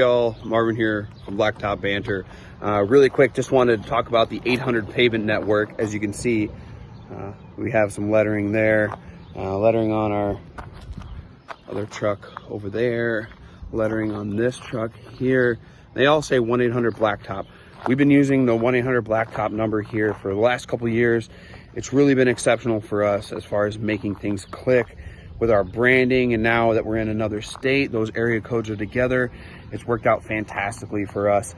y'all, Marvin here from Blacktop Banter. Really quick, just wanted to talk about the 800 Pavement Network. As you can see, we have some lettering there, lettering on our other truck over there, lettering on this truck here. They all say 1-800-Blacktop. We've been using the 1-800-Blacktop number here for the last couple of years. It's really been exceptional for us as far as making things click with our branding, and now that we're in another state, those area codes are together. It's worked out fantastically for us.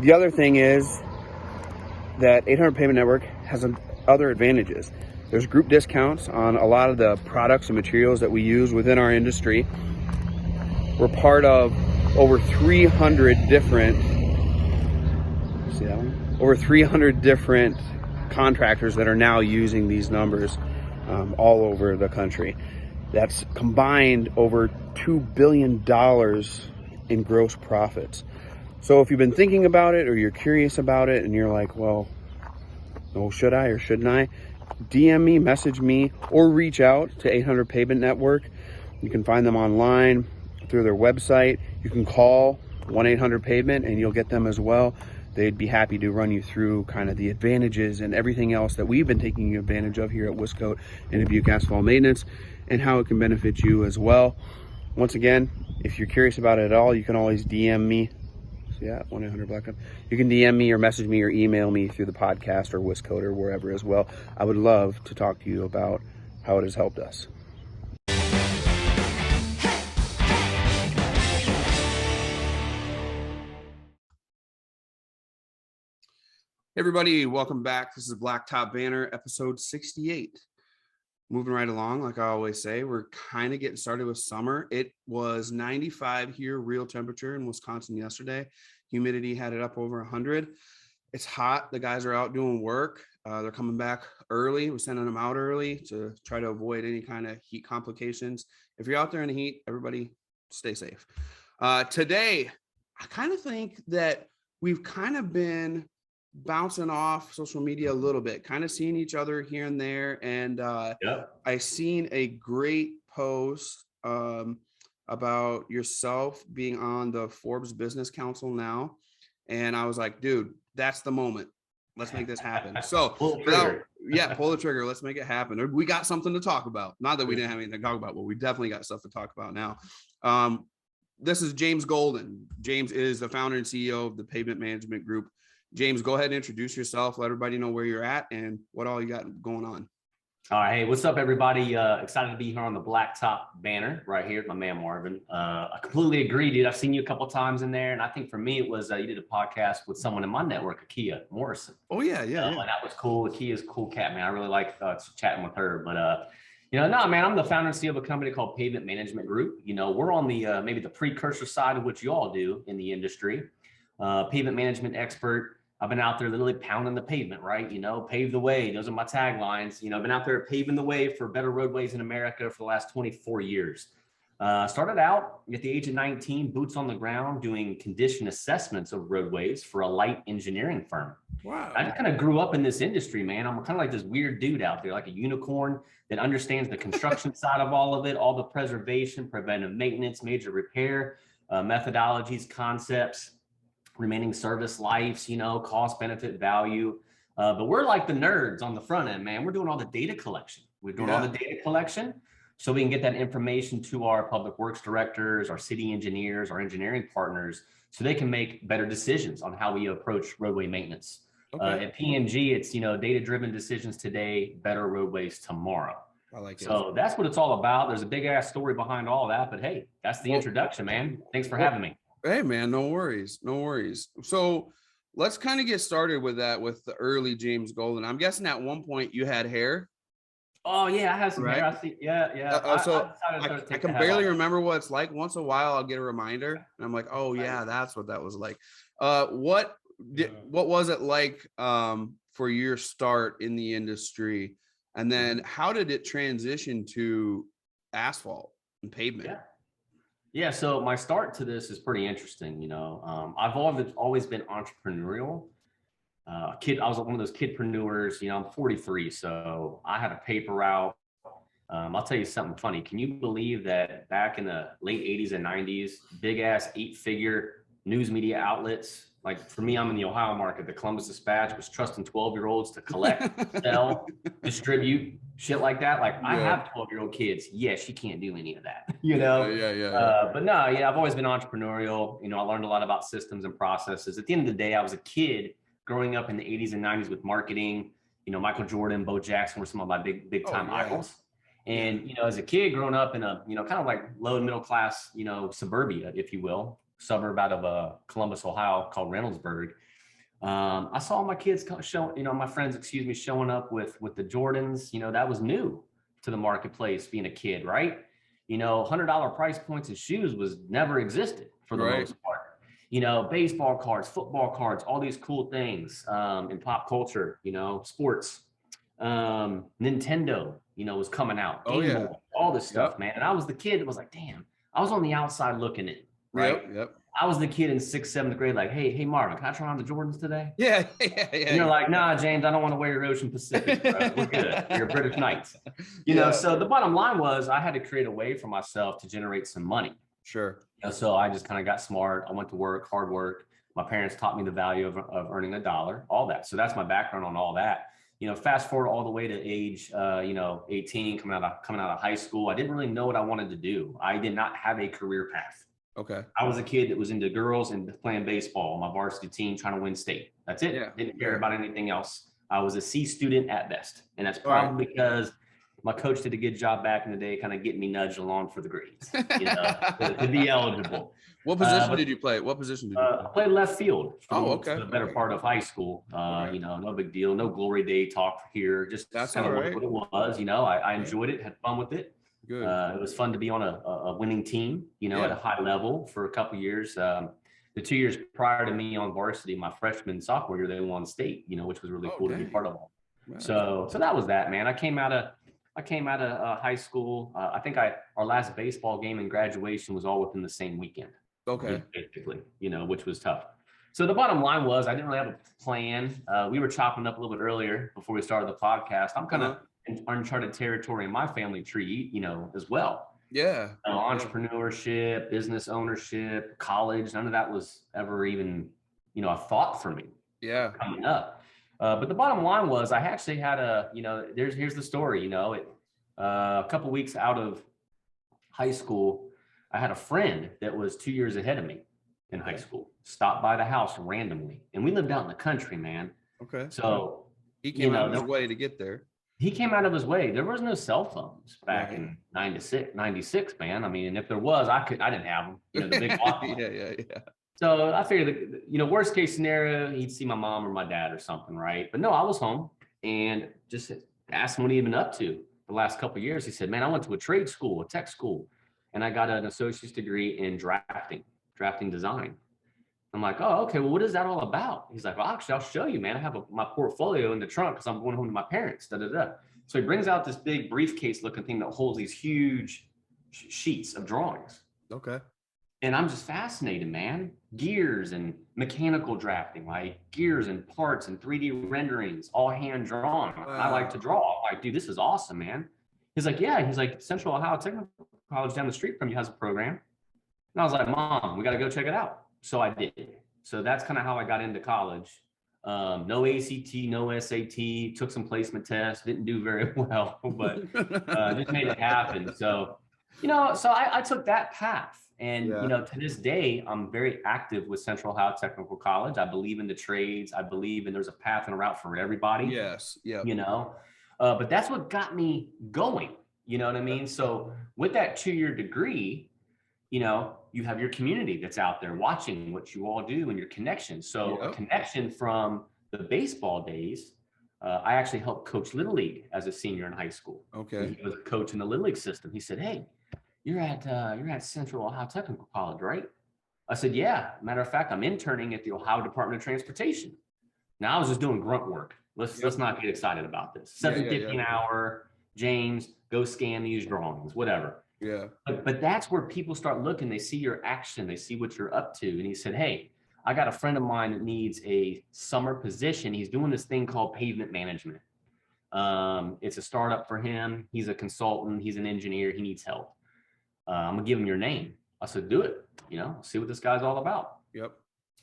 The other thing is that 800 Pavement Network has other advantages. There's group discounts on a lot of the products and materials that we use within our industry. We're part of over 300 different, see that one? Over 300 different contractors that are now using these numbers all over the country. That's combined over $2 billion in gross profits. So if you've been thinking about it or you're curious about it and you're like, well, oh, should I or shouldn't I? DM me, message me, or reach out to 800 Pavement Network. You can find them online through their website. You can call 1-800-Pavement and you'll get them as well. They'd be happy to run you through kind of the advantages and everything else that we've been taking advantage of here at Wiscote and Dubuque Asphalt Maintenance, and how it can benefit you as well. Once again, if you're curious about it at all, you can always DM me. So yeah, 1-800-Blacktop. You can DM me or message me or email me through the podcast or Wiscote or wherever as well. I would love to talk to you about how it has helped us. Hey everybody, welcome back. This is Blacktop Banter, episode 68. Moving right along, like I always say, we're kind of getting started with summer. It was 95 here, real temperature in Wisconsin yesterday. Humidity had it up over 100. It's hot. The guys are out doing work. They're coming back early. We're sending them out early to try to avoid any kind of heat complications. If you're out there in the heat, everybody stay safe. Today, I kind of think that we've kind of been bouncing off social media a little bit, kind of seeing each other here and there. And I seen a great post about yourself being on the Forbes Business Council now. And I was like, dude, that's the moment. Let's make this happen. So pull the trigger. Let's make it happen. We got something to talk about. Not that we didn't have anything to talk about, but we definitely got stuff to talk about now. This is James Golden. James is the founder and CEO of the Pavement Management Group. James, go ahead and introduce yourself. Let everybody know where you're at and what all you got going on. All right. Hey, what's up, everybody? Excited to be here on the Blacktop Banner right here with my man, Marvin. I completely agree, dude. I've seen you a couple of times in there. And I think for me, it was you did a podcast with someone in my network, Akia Morrison. Oh, yeah. And that was cool. Akia's a cool cat, man. I really like chatting with her. But, man, I'm the founder and CEO of a company called Pavement Management Group. We're on the maybe the precursor side of what you all do in the industry. Pavement management expert. I've been out there literally pounding the pavement, right? Pave the way. Those are my taglines. I've been out there paving the way for better roadways in America for the last 24 years. Started out at the age of 19, boots on the ground, doing condition assessments of roadways for a light engineering firm. Wow. I just kind of grew up in this industry, man. I'm kind of like this weird dude out there, like a unicorn that understands the construction side of all of it, all the preservation, preventive maintenance, major repair, methodologies, concepts, remaining service lives, cost, benefit, value. But we're like the nerds on the front end, man. We're doing all the data collection. We're doing all the data collection so we can get that information to our public works directors, our city engineers, our engineering partners, so they can make better decisions on how we approach roadway maintenance. Okay. At PMG, it's, data-driven decisions today, better roadways tomorrow. I like it. So that's what it's all about. There's a big ass story behind all that, but hey, that's the introduction, man. Thanks for having me. Hey man, no worries. So let's kind of get started with that, with the early James Golden. I'm guessing at one point you had hair. Oh yeah, I have some hair. I see. Yeah. I can barely remember what it's like. Once in a while, I'll get a reminder, and I'm like, oh yeah, that's what that was like. What was it like for your start in the industry, and then how did it transition to asphalt and pavement? Yeah, so my start to this is pretty interesting. I've always been entrepreneurial. I was one of those kidpreneurs. I'm 43, so I had a paper route. I'll tell you something funny. Can you believe that back in the late 80s and 90s, big ass 8-figure news media outlets, like for me, I'm in the Ohio market, the Columbus Dispatch was trusting 12-year-olds to collect, sell, distribute, shit like that. Like I have 12-year-old kids. Yes, you can't do any of that, you know? But no, yeah, I've always been entrepreneurial. You know, I learned a lot about systems and processes. At the end of the day, I was a kid growing up in the 80s and 90s with marketing. You know, Michael Jordan, Bo Jackson were some of my big time idols. And, you know, as a kid growing up in a, you know, kind of like low and middle class, you know, suburbia, if you will, suburb out of Columbus, Ohio called Reynoldsburg. I saw my kids show, you know, my friends, excuse me, showing up with the Jordans. You know, that was new to the marketplace being a kid, right? You know, $100 price points and shoes was never existed for the most part. You know, baseball cards, football cards, all these cool things in pop culture, you know, sports. Nintendo, you know, was coming out. Game Boy, all this stuff, man. And I was the kid that was like, damn, I was on the outside looking in, right? I was the kid in 6th, 7th grade, like, hey, Marvin, can I try on the Jordans today? And you're like, nah, James, I don't want to wear your Ocean Pacific, bro. We're good. You're British Knights. You know, so the bottom line was I had to create a way for myself to generate some money. Sure. You know, so I just kind of got smart. I went to work, hard work. My parents taught me the value of earning $1, all that. So that's my background on all that. You know, fast forward all the way to age, you know, 18, coming out of high school. I didn't really know what I wanted to do. I did not have a career path. Okay. I was a kid that was into girls and playing baseball on my varsity team, trying to win state. That's it. Didn't care about anything else. I was a C student at best. And that's probably because my coach did a good job back in the day, kind of getting me nudged along for the grades, you know, to be eligible. What position did you play? What position did you play? I played left field for the better part of high school. You know, no big deal. No glory day talk here. Just that's kind of what it was. You know, I enjoyed it, had fun with it. Good. It was fun to be on a winning team, you know, at a high level for a couple of years. The 2 years prior to me on varsity, my freshman sophomore year, they won state, you know, which was really cool to be part of. So that was that, man. I came out of high school. I think our last baseball game and graduation was all within the same weekend. Okay. Basically, you know, which was tough. So the bottom line was I didn't really have a plan. We were chopping up a little bit earlier before we started the podcast. I'm kind of in uncharted territory in my family tree, you know, as well. Entrepreneurship, business ownership, college, none of that was ever even, you know, a thought for me. Coming up. But the bottom line was I actually had here's the story, you know, a couple weeks out of high school, I had a friend that was 2 years ahead of me in high school, stopped by the house randomly. And we lived out in the country, man. Okay. So he came out of his way to get there. He came out of his way. There was no cell phones back in 96, man. I mean, and if there was, I didn't have them, you know, the big yeah. So I figured that, you know, worst case scenario, he'd see my mom or my dad or something, right? But no, I was home and just asked him what he'd been up to the last couple of years. He said, man, I went to a trade school, a tech school, and I got an associate's degree in drafting design. I'm like, oh, okay, well, what is that all about? He's like, well, actually, I'll show you, man. I have my portfolio in the trunk because I'm going home to my parents, So he brings out this big briefcase looking thing that holds these huge sheets of drawings. Okay. And I'm just fascinated, man. Gears and mechanical drafting, like gears and parts and 3D renderings, all hand drawn. Wow. I like to draw. I'm like, dude, this is awesome, man. He's like, yeah. He's like, Central Ohio Technical College down the street from you has a program. And I was like, Mom, we got to go check it out. So I did. So that's kind of how I got into college. No ACT, no SAT, took some placement tests, didn't do very well, but just made it happen. So, you know, so I took that path. And, you know, to this day, I'm very active with Central Ohio Technical College. I believe in the trades. I believe in there's a path and a route for everybody. Yes. Yeah. You know, but that's what got me going. You know what I mean? So with that 2-year degree, you know, you have your community that's out there watching what you all do and your connections. So a connection from the baseball days, I actually helped coach Little League as a senior in high school. Okay. He was a coach in the Little League system. He said, hey, you're at Central Ohio Technical College, right? I said, yeah. Matter of fact, I'm interning at the Ohio Department of Transportation. Now I was just doing grunt work. Let's not get excited about this. $7.50 an hour, James, go scan these drawings, whatever. Yeah. But that's where people start looking. They see your action. They see what you're up to. And he said, hey, I got a friend of mine that needs a summer position. He's doing this thing called pavement management. It's a startup for him. He's a consultant. He's an engineer. He needs help. I'm gonna give him your name. I said, do it. See what this guy's all about. Yep.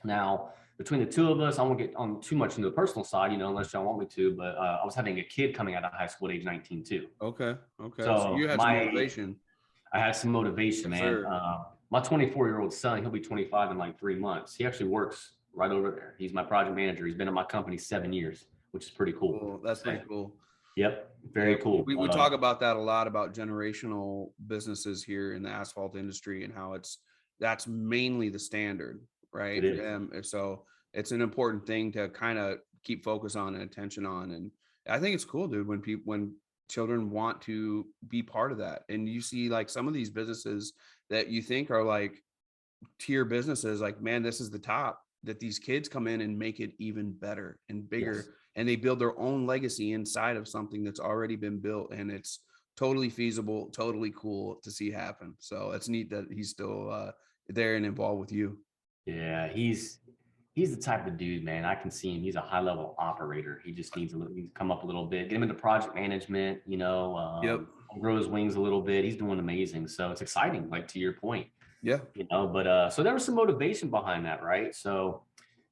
Now, between the two of us, I won't get on too much into the personal side, unless y'all want me to, but I was having a kid coming out of high school at age 19 too. Okay. So you had some motivation. I had some motivation, man. Sure. My 24-year-old son, he'll be 25 in like 3 months. He actually works right over there. He's my project manager. He's been at my company 7 years, which is pretty cool. That's pretty cool. Yep. Very cool. We talk about that a lot, about generational businesses here in the asphalt industry and how that's mainly the standard, right? So it's an important thing to kind of keep focus on and attention on. And I think it's cool, dude, when children want to be part of that. And you see like some of these businesses that you think are like tier businesses, like, man, this is the top, that these kids come in and make it even better and bigger. Yes. And they build their own legacy inside of something that's already been built. And it's totally feasible, totally cool to see happen. So it's neat that he's still there and involved with you. Yeah, he's the type of dude, man. I can see him. He's a high level operator. He just needs to come up a little bit, get him into project management, grow his wings a little bit. He's doing amazing. So it's exciting, like to your point. Yeah. But so there was some motivation behind that, right? So,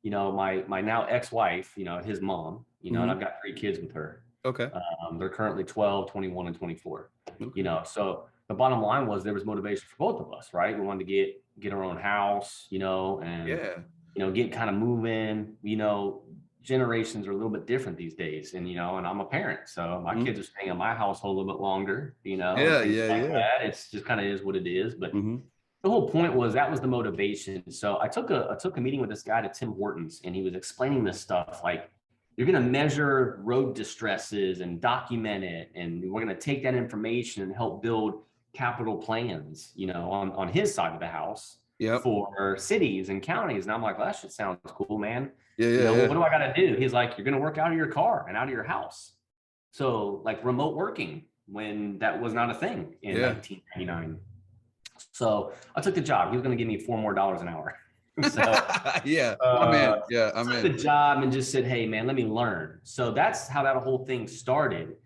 my now ex-wife, his mom, and I've got 3 kids with her. Okay. They're currently 12, 21, and 24. Okay. So the bottom line was there was motivation for both of us, right? We wanted to get our own house, and get kind of moving. Generations are a little bit different these days, and and I'm a parent, so my kids are staying in my household a little bit longer. That. It's just kind of is what it is, but. The whole point was that was the motivation. So I took a meeting with this guy to Tim Hortons, and he was explaining this stuff like, you're going to measure road distresses and document it, and we're going to take that information and help build capital plans, on his side of the house for cities and counties. And I'm like, well, that shit sounds cool, man. Well, what do I got to do? He's like, you're going to work out of your car and out of your house. So like remote working, when that was not a thing in 1999. So I took the job. He was going to give me $4 more an hour. So I'm in. Yeah, I'm in. The job and just said, hey, man, let me learn. So that's how that whole thing started.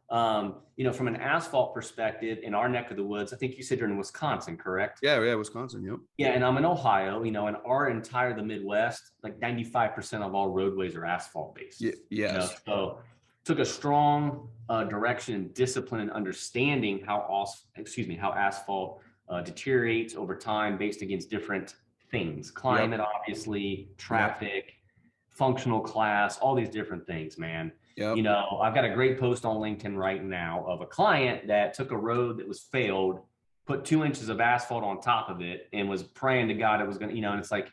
From an asphalt perspective in our neck of the woods, I think you said you're in Wisconsin, correct? Yeah, Wisconsin. Yep. Yeah, and I'm in Ohio. And our the Midwest, like 95% of all roadways are asphalt based. Yes. So took a strong direction and discipline and understanding how asphalt deteriorates over time based against different things, climate, obviously, traffic, functional class, all these different things, man. I've got a great post on LinkedIn right now of a client that took a road that was failed, put 2 inches of asphalt on top of it, and was praying to God it was going to, and it's like,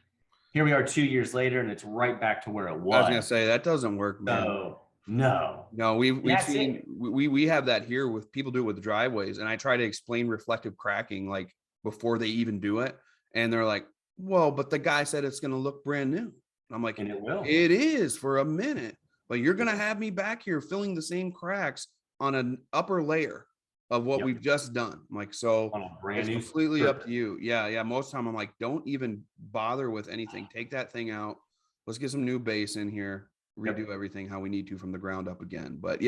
here we are 2 years later, and it's right back to where it was. I was going to say, that doesn't work, man. No, we've seen we have that here with people do it with driveways, and I try to explain reflective cracking like before they even do it, and they're like, well, but the guy said it's going to look brand new. And I'm like, and it will. It is for a minute, but you're going to have me back here filling the same cracks on an upper layer of what we've just done. I'm like, so it's completely up to you. Yeah. Most of the time I'm like, don't even bother with anything. Take that thing out. Let's get some new base in here. Redo everything how we need to from the ground up again. But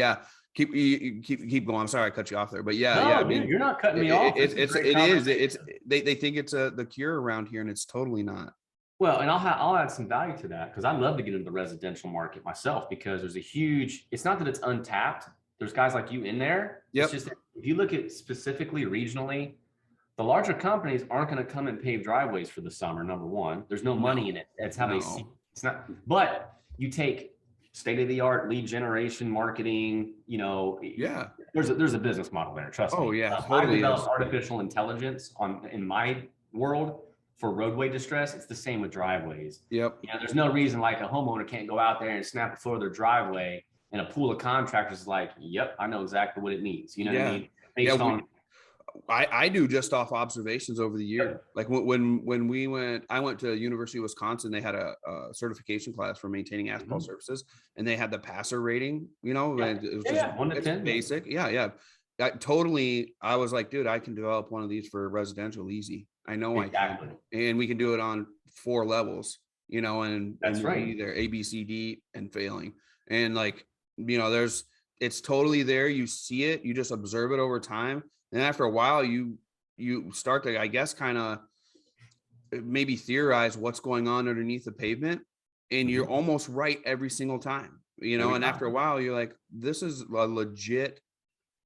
keep going. I'm sorry I cut you off there, but I mean, you're not cutting me off. They think it's the cure around here, and it's totally not. Well, and I'll add some value to that, because I'd love to get into the residential market myself, because there's it's not that it's untapped. There's guys like you in there. It's just that if you look at specifically regionally, the larger companies aren't going to come and pave driveways for the summer. Number one, there's no money in it. That's how they see it. It's not, but you take state-of-the-art lead generation marketing, there's a business model there, trust me. I've developed artificial intelligence in my world for roadway distress. It's the same with driveways. There's no reason like a homeowner can't go out there and snap the floor of their driveway, and a pool of contractors is like, I know exactly what it needs. You know what I mean? Based on I do just off observations over the year. Like when I went to University of Wisconsin, they had a certification class for maintaining asphalt surfaces, and they had the passer rating, and it was just 1 to 10. Basic. I was like, dude, I can develop one of these for residential easy. I know I can, and we can do it on 4 levels, and that's right. Either A, B, C, D and failing. And like, there's it's totally there. You see it, you just observe it over time. And after a while, you start to, I guess, kind of maybe theorize what's going on underneath the pavement. And you're almost right every single time, and after a while, you're like, this is a legit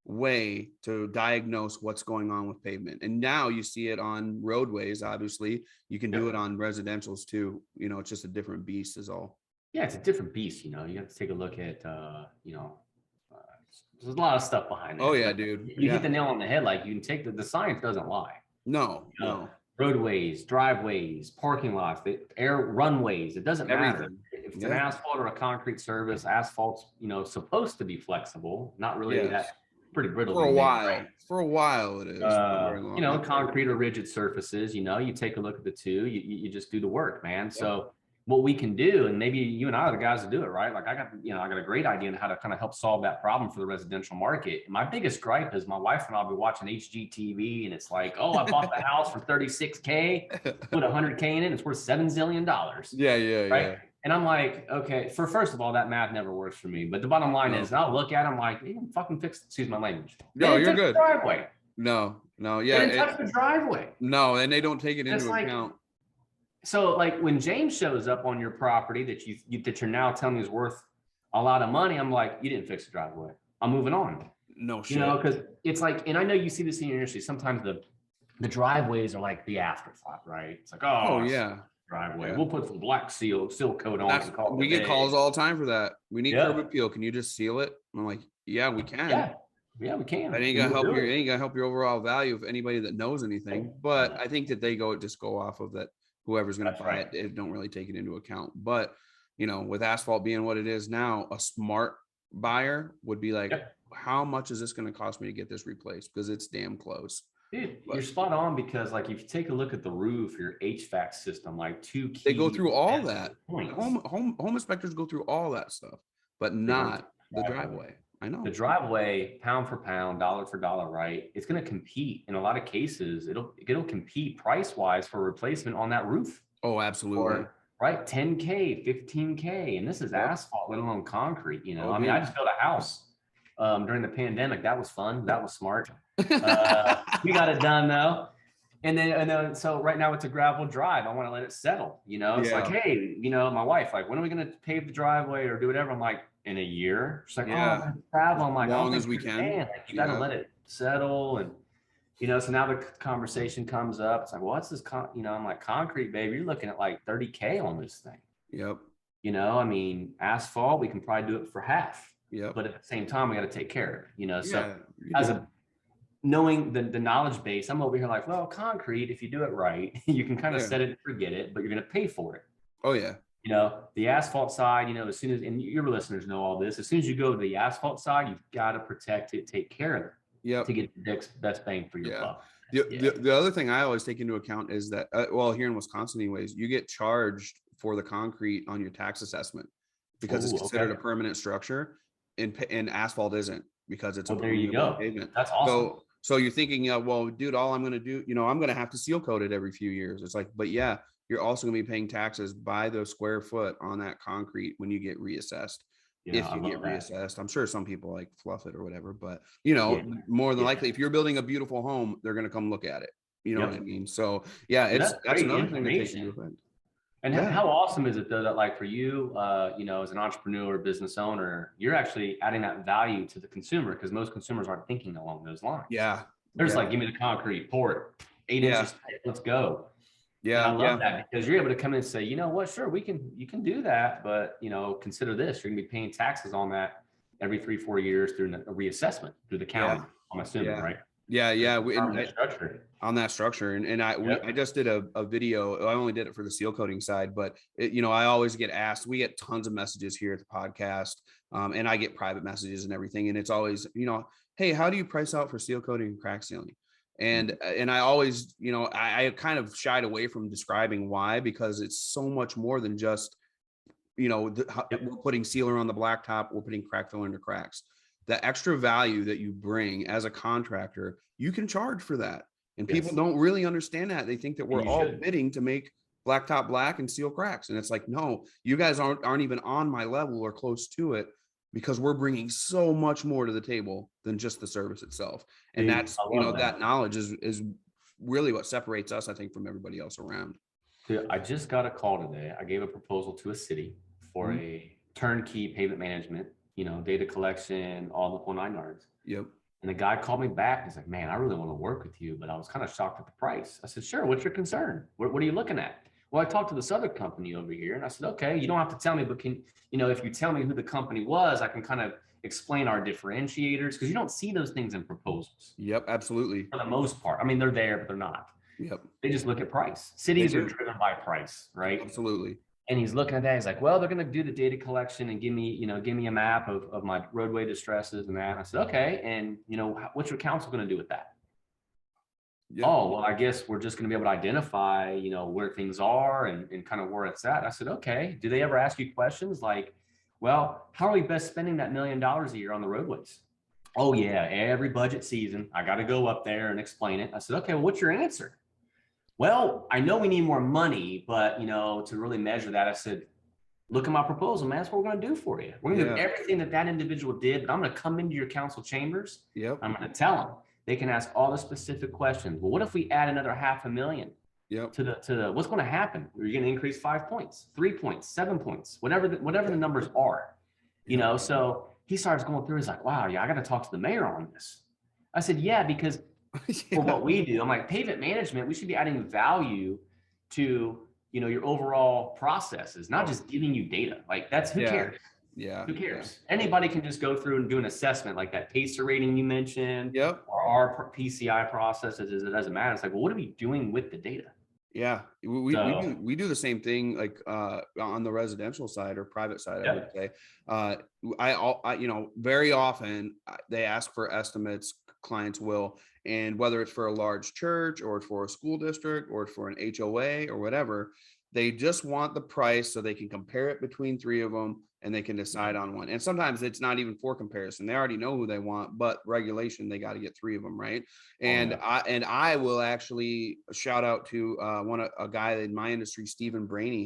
way to diagnose what's going on with pavement. And now you see it on roadways. Obviously you can do it on residentials too. It's just a different beast is all. Yeah, it's a different beast. You have to take a look at there's a lot of stuff behind that. Oh yeah, dude. You hit the nail on the head. Like, you can take the science doesn't lie. No. Roadways, driveways, parking lots, the air runways, it doesn't matter if it's an asphalt or a concrete surface. Asphalt's supposed to be flexible, not really that. Pretty brittle for a while. Right? For a while it is. Concrete or rigid surfaces, you take a look at the two, you just do the work, man. So what we can do, and maybe you and I are the guys to do it, right? Like, I got a great idea on how to kind of help solve that problem for the residential market. And my biggest gripe is my wife and I'll be watching HGTV and it's like, oh, I bought the house for $36K, put $100K in it, it's worth $7 zillion. Yeah. Right. And I'm like, okay, first of all, that math never works for me. But the bottom line is, I'll look at it, I'm like, you can fucking fix, excuse my language. No, you're good. Driveway. No, yeah. They didn't touch the driveway. No, and they don't take it into account. So like when James shows up on your property that you're now telling me is worth a lot of money, I'm like, you didn't fix the driveway. I'm moving on. No shit. Because it's like, and I know you see this in your industry, sometimes the driveways are like the afterthought, right? It's like, oh yeah. Driveway. We'll put some black seal coat on. We get calls all the time for that. We need curb appeal. Can you just seal it? I'm like, yeah, we can. Yeah, we can. That ain't gonna help your overall value of anybody that knows anything. But I think that they go off of that. Whoever's going to buy it, they don't really take it into account. But with asphalt being what it is now, a smart buyer would be like, how much is this going to cost me to get this replaced? Because it's damn close. Dude, you're spot on, because like if you take a look at the roof, your HVAC system, like they go through all that. Home inspectors go through all that stuff, but not the driveway. I know the driveway, pound for pound, dollar for dollar, right? It's going to compete in a lot of cases. It'll compete price wise for replacement on that roof. Oh, absolutely. Right, 10K, 15K, and this is asphalt, let alone concrete. I mean, I just built a house during the pandemic. That was fun. That was smart. We got it done though. And then, so right now it's a gravel drive. I want to let it settle. It's like, hey, my wife, like, when are we going to pave the driveway or do whatever? I'm like, in a year. She's like, oh, gravel. I'm like, as long as we can. Like, you got to let it settle. And, so now the conversation comes up. It's like, well, what's this? I'm like, concrete, baby. You're looking at like 30K on this thing. Yep. I mean, asphalt, we can probably do it for half. Yep. But at the same time, we got to take care of it, So as knowing the knowledge base, I'm over here like, well, concrete, if you do it right, you can kind of set it and forget it, but you're going to pay for it. Oh yeah. The asphalt side, as soon as, and your listeners know all this, as soon as you go to the asphalt side, you've got to protect it, take care of it. Yep. To get the best bang for your buck. The other thing I always take into account is that, here in Wisconsin anyways, you get charged for the concrete on your tax assessment because it's considered a permanent structure, and asphalt isn't, because it's there you go. Pavement. That's awesome. So you're thinking, well, dude, all I'm going to do, I'm going to have to seal coat it every few years. It's like, but yeah, you're also going to be paying taxes by the square foot on that concrete when you get reassessed. If you get reassessed, I'm sure some people like fluff it or whatever, but more than likely, if you're building a beautiful home, they're going to come look at it. You know what I mean? So yeah, that's another thing to take into account. And how awesome is it though, that like for you, as an entrepreneur, business owner, you're actually adding that value to the consumer, because most consumers aren't thinking along those lines. Yeah. They're just like, give me the concrete, pour it, 8 inches thick, let's go. Yeah. And I love that, because you're able to come in and say, you know what, sure, you can do that, but consider this, you're gonna be paying taxes on that every 3-4 years through a reassessment through the county, I'm assuming, right? Yeah. On that structure. And I just did a video. I only did it for the seal coating side, but I always get asked, we get tons of messages here at the podcast. And I get private messages and everything. And it's always, hey, how do you price out for seal coating and crack sealing? And I always, I kind of shied away from describing why, because it's so much more than just, we're putting sealer on the blacktop, we're putting crack filler into cracks. The extra value that you bring as a contractor, you can charge for that. And people don't really understand that. They think that we're all bidding to make blacktop black and seal cracks. And it's like, no, you guys aren't even on my level or close to it. because we're bringing so much more to the table than just the service itself. And Dude, that's, I love that knowledge is really what separates us, I think, from everybody else around. Dude, I just got a call today. I gave a proposal to a city for a turnkey pavement management, data collection, all the whole 9 yards. Yep. And the guy called me back. He's like, man, I really want to work with you, but I was kind of shocked at the price. I said, sure. What's your concern? What are you looking at? Well, I talked to this other company over here, and I said, okay, you don't have to tell me, but if you tell me who the company was, I can kind of explain our differentiators, because you don't see those things in proposals. Yep, absolutely. For the most part. I mean, they're there, but they're not. Yep. They just look at price. Cities are driven by price, right? Absolutely. And he's looking at that. He's like, well, they're going to do the data collection and give me a map of my roadway distresses and that. And I said, okay. And, what's your council going to do with that? Yep. Oh, well, I guess we're just going to be able to identify, where things are and kind of where it's at. I said, okay. Do they ever ask you questions like, well, how are we best spending that $1 million a year on the roadways? Oh, yeah. Every budget season, I got to go up there and explain it. I said, okay, well, what's your answer? Well, I know we need more money, but, to really measure that, I said, look at my proposal, man. That's what we're going to do for you. We're going to do everything that individual did, but I'm going to come into your council chambers. Yep. I'm going to tell them they can ask all the specific questions. Well, what if we add another $500,000 to the what's going to happen? Are you going to increase 5 points, 3 points, 7 points, whatever the numbers are, So he starts going through. He's like, wow, yeah, I got to talk to the mayor on this. I said, yeah, because for what we do, I'm like, pavement management, we should be adding value to, your overall processes, not just giving you data. Like that's who cares? Yeah. Who cares? Anybody can just go through and do an assessment like that PACER rating you mentioned, or our PCI processes. It doesn't matter. It's like, well, what are we doing with the data? Yeah, we do the same thing, like on the residential side or private side, I would say. I very often they ask for estimates, clients will, and whether it's for a large church or for a school district or for an HOA or whatever, they just want the price so they can compare it between 3 of them and they can decide on one. And sometimes it's not even for comparison. They already know who they want, but regulation, they got to get 3 of them, right? And I will actually shout out to a guy in my industry, Stephen Brainy,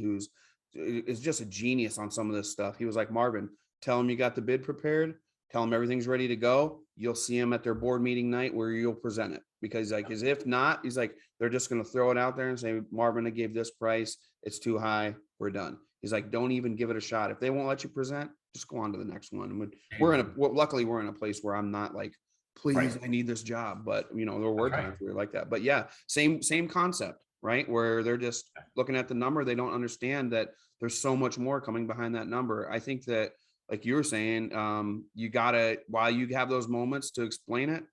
is just a genius on some of this stuff. He was like, Marvin, tell him you got the bid prepared, tell them everything's ready to go. You'll see them at their board meeting night where you'll present it. Because as if not, he's like, they're just going to throw it out there and say, Marvin, I gave this price. It's too high. We're done. He's like, don't even give it a shot. If they won't let you present, just go on to the next one. Luckily we're in a place where I'm not like, please, I need this job. But there were times where like that. But yeah, same concept, right? Where they're just looking at the number. They don't understand that there's so much more coming behind that number. I think that, like you were saying, you gotta, while you have those moments to explain it,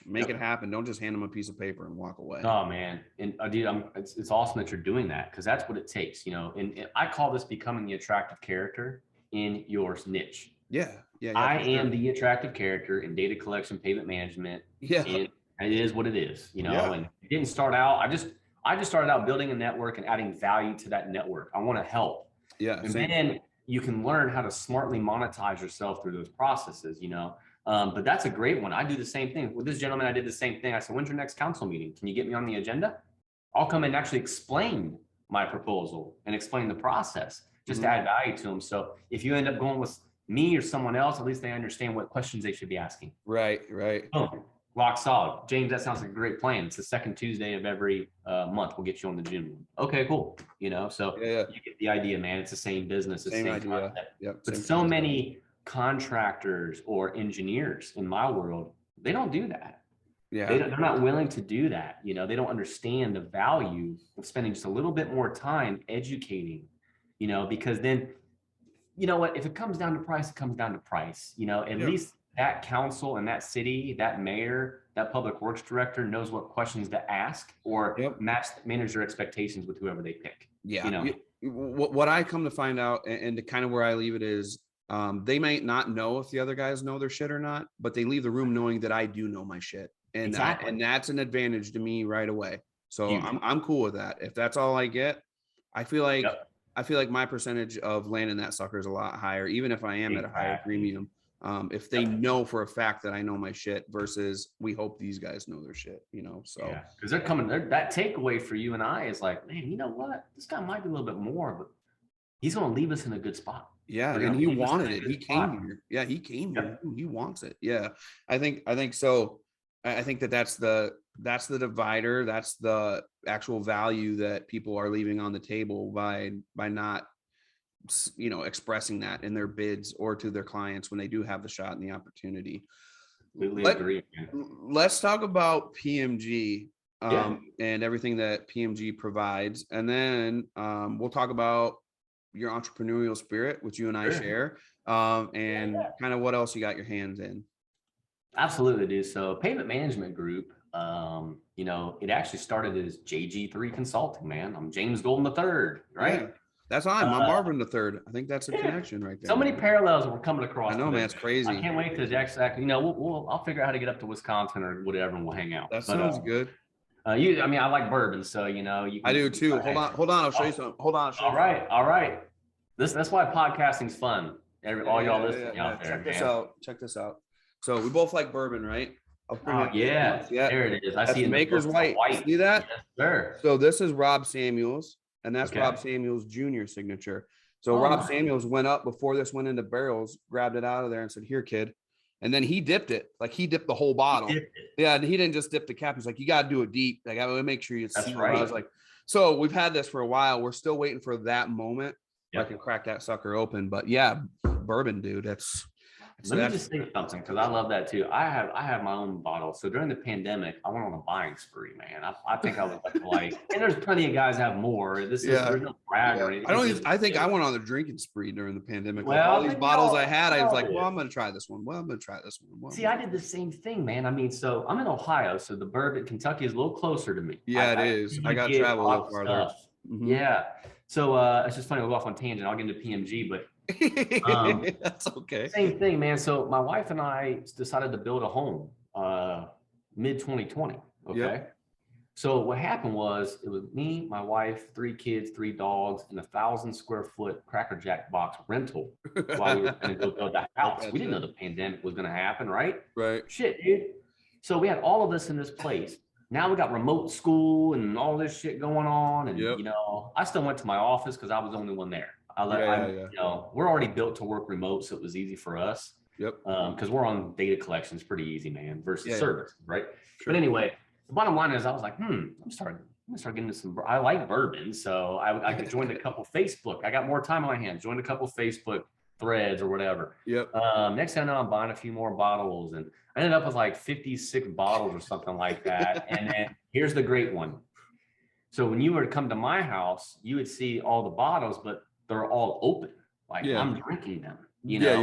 make it happen. Don't just hand them a piece of paper and walk away. Oh man. And dude, it's awesome that you're doing that, because that's what it takes, and I call this becoming the attractive character in your niche. Yeah. I am the attractive character in data collection, pavement management. Yeah. And it is what it is, and it didn't start out. I just started out building a network and adding value to that network. I want to help. Yeah. And then you can learn how to smartly monetize yourself through those processes, But that's a great one. I do the same thing with this gentleman. I did the same thing. I said, when's your next council meeting? Can you get me on the agenda? I'll come and actually explain my proposal and explain the process, just to add value to them. So if you end up going with me or someone else, at least they understand what questions they should be asking. Right. Boom. Rock solid. James, that sounds like a great plan. It's the second Tuesday of every month. We'll get you on the Zoom. Okay, cool. So you get the idea, man. It's the same business. It's the same idea. But so many contractors or engineers in my world, they don't do that. Yeah. They're not willing to do that. They don't understand the value of spending just a little bit more time educating, because then, if it comes down to price, it comes down to price. At least that council and that city, that mayor, that public works director knows what questions to ask or manage their expectations with whoever they pick. Yeah. What I come to find out, and to kind of where I leave it is, they might not know if the other guys know their shit or not, but they leave the room knowing that I do know my shit. And and that's an advantage to me right away. So I'm cool with that. If that's all I get, I feel like my percentage of landing that sucker is a lot higher, even if I am at a higher premium. If they know for a fact that I know my shit versus we hope these guys know their shit, so. Yeah, because they're coming, that takeaway for you and I is like, man, you know what? This guy might be a little bit more, but he's going to leave us in a good spot. Yeah, and he wanted it. He came here. Yeah, he came here. He wants it. Yeah, I think so. I think that's the divider. That's the actual value that people are leaving on the table by not, expressing that in their bids or to their clients when they do have the shot and the opportunity. Completely agree. Let's talk about PMG and everything that PMG provides, and then we'll talk about your entrepreneurial spirit, which you and I share, and kind of what else you got your hands in. Absolutely, dude. So Pavement Management Group, it actually started as JG3 Consulting, man. I'm James Golden III, right? Yeah, that's I'm Marvin the third. I think that's a connection right there. So many parallels we're coming across. I know, man, it's crazy. I can't wait to actually, I'll figure out how to get up to Wisconsin or whatever, and we'll hang out. That sounds good. I like bourbon, so I do too. Hold on, I'll show you something. Hold on. All right. That's why podcasting's fun. All y'all listening out there. Check this out. So we both like bourbon, right? Yeah, there it is. I see it. Maker's White. See that? Yes, sir. So this is Rob Samuels, and that's Rob Samuels Jr. signature. So Rob Samuels went up before this went into barrels, grabbed it out of there and said, "Here, kid." And then he dipped it. Like he dipped the whole bottle. Yeah, and he didn't just dip the cap. He's like, "You got to do it deep. Like, I would make sure you see." That's right. I was like, so we've had this for a while. We're still waiting for that moment where I can crack that sucker open. But yeah, bourbon, dude. Let me just say something, because I love that too. I have my own bottle. So during the pandemic, I went on a buying spree, man. I think I was like, and there's plenty of guys have more. There's no brag or anything. I think I went on a drinking spree during the pandemic. Well, all these bottles I had, I was like, well, I'm going to try this one. See, I did the same thing, man. I mean, so I'm in Ohio, so the bourbon, Kentucky is a little closer to me. Yeah, it is. I got to travel a little farther. Mm-hmm. Yeah. So it's just funny. We'll go off on tangent. I'll get into PMG, but that's okay. Same thing, man. So my wife and I decided to build a home mid 2020. Okay. Yep. So what happened was it was me, my wife, 3 kids, 3 dogs, and 1,000 square foot Cracker Jack box rental while we were going to go build the house. We didn't know the pandemic was going to happen, right? Right. Shit, dude. So we had all of this in this place. Now we got remote school and all this shit going on. And, I still went to my office because I was the only one there. We're already built to work remote, so it was easy for us. Yep. Because we're on data collections, pretty easy, man, versus service, right? Sure. But anyway, the bottom line is, I was like, I'm gonna start getting into some. I like bourbon, so I joined a couple Facebook. I got more time on my hands. Joined a couple Facebook threads or whatever. Yep. Next thing I know, I'm buying a few more bottles, and I ended up with like 56 bottles or something like that. And then here's the great one. So when you were to come to my house, you would see all the bottles, but they're all open. Like I'm drinking them, Yeah.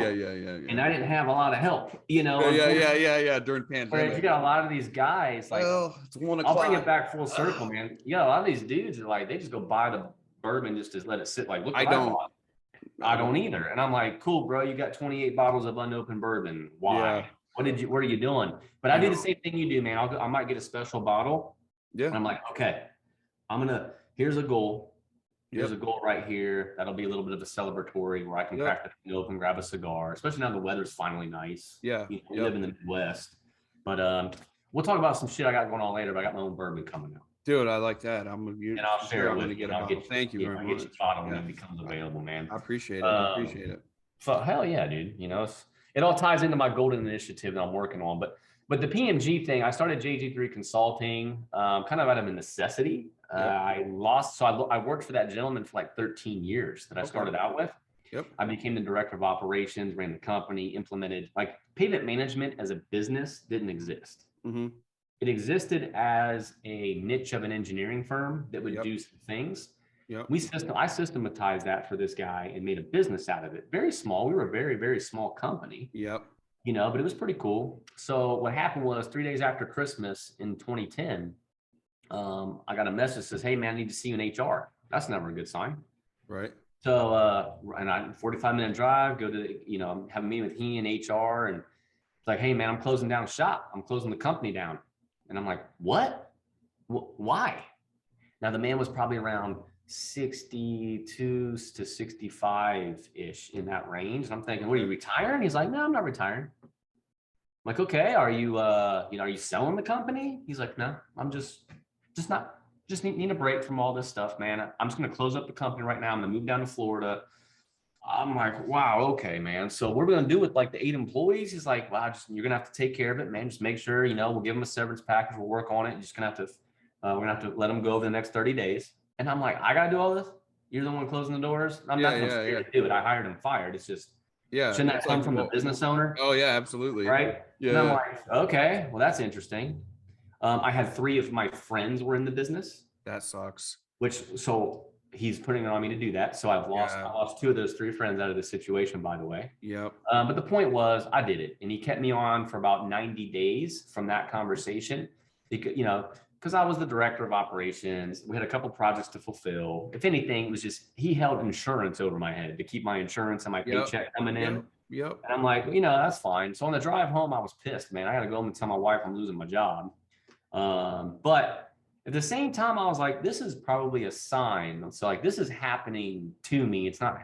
And I didn't have a lot of help, Yeah. During pandemic. Whereas you got a lot of these guys, like, it's 1 o'clock. I'll bring it back full circle, man. You got a lot of these dudes are like, they just go buy the bourbon just to let it sit. Like, look, I don't either. And I'm like, cool, bro. You got 28 bottles of unopened bourbon. Why? Yeah. What are you doing? But I do the same thing you do, man. I might get a special bottle. Yeah. And I'm like, okay, here's a goal. There's a goal right here. That'll be a little bit of a celebratory where I can crack the thing open, grab a cigar, especially now the weather's finally nice. Yeah. We live in the Midwest. But we'll talk about some shit I got going on later, but I got my own bourbon coming out. Dude, I like that. I'll share it with you. Thank you very much. I'll get you a bottle when it becomes available, man. I appreciate it. So hell yeah, dude. It all ties into my golden initiative that I'm working on. But the PMG thing, I started JG3 Consulting kind of out of a necessity. I worked for that gentleman for like 13 years that I started out with. Yep. I became the director of operations, ran the company, implemented, like, pavement management as a business didn't exist. Mm-hmm. It existed as a niche of an engineering firm that would do some things. Yep. I systematized that for this guy and made a business out of it. Very small. We were a very, very small company. Yep. But it was pretty cool. So what happened was 3 days after Christmas in 2010, I got a message that says, "Hey man, I need to see you in HR." That's never a good sign. Right. So, and I 45-minute drive, go to, have a meeting with he and HR, and it's like, "Hey man, I'm closing down shop. I'm closing the company down." And I'm like, "What? Why?" Now the man was probably around 62 to 65-ish in that range. And I'm thinking, "What, are you retiring?" He's like, "No, I'm not retiring." I'm like, "Okay, are you, are you selling the company?" He's like, "No, I'm just not just need a break from all this stuff, man. I'm just going to close up the company right now. I'm going to move down to Florida. I'm like, wow, okay, man. So what are we going to do with like the 8 employees? He's like, wow, you're going to have to take care of it, man. Just make sure, we'll give them a severance package. We'll work on it. You're just going to have to, we're going to have to let them go over the next 30 days. And I'm like, I got to do all this? You're the one closing the doors? I'm not scared to do it. I hired and fired. It's just, shouldn't that come from the business owner? Oh yeah, absolutely. Right. Yeah. And I'm like, okay, well, that's interesting. I had 3 of my friends were in the business. That sucks. So he's putting it on me to do that. So I lost 2 of those 3 friends out of this situation, by the way. Yep. But the point was I did it, and he kept me on for about 90 days from that conversation because I was the director of operations. We had a couple projects to fulfill. If anything, it was just, he held insurance over my head to keep my insurance and my paycheck coming in. Yep. And I'm like, that's fine. So on the drive home, I was pissed, man. I got to go home and tell my wife I'm losing my job. But at the same time, I was like, this is probably a sign. So like, this is happening to me. It's not,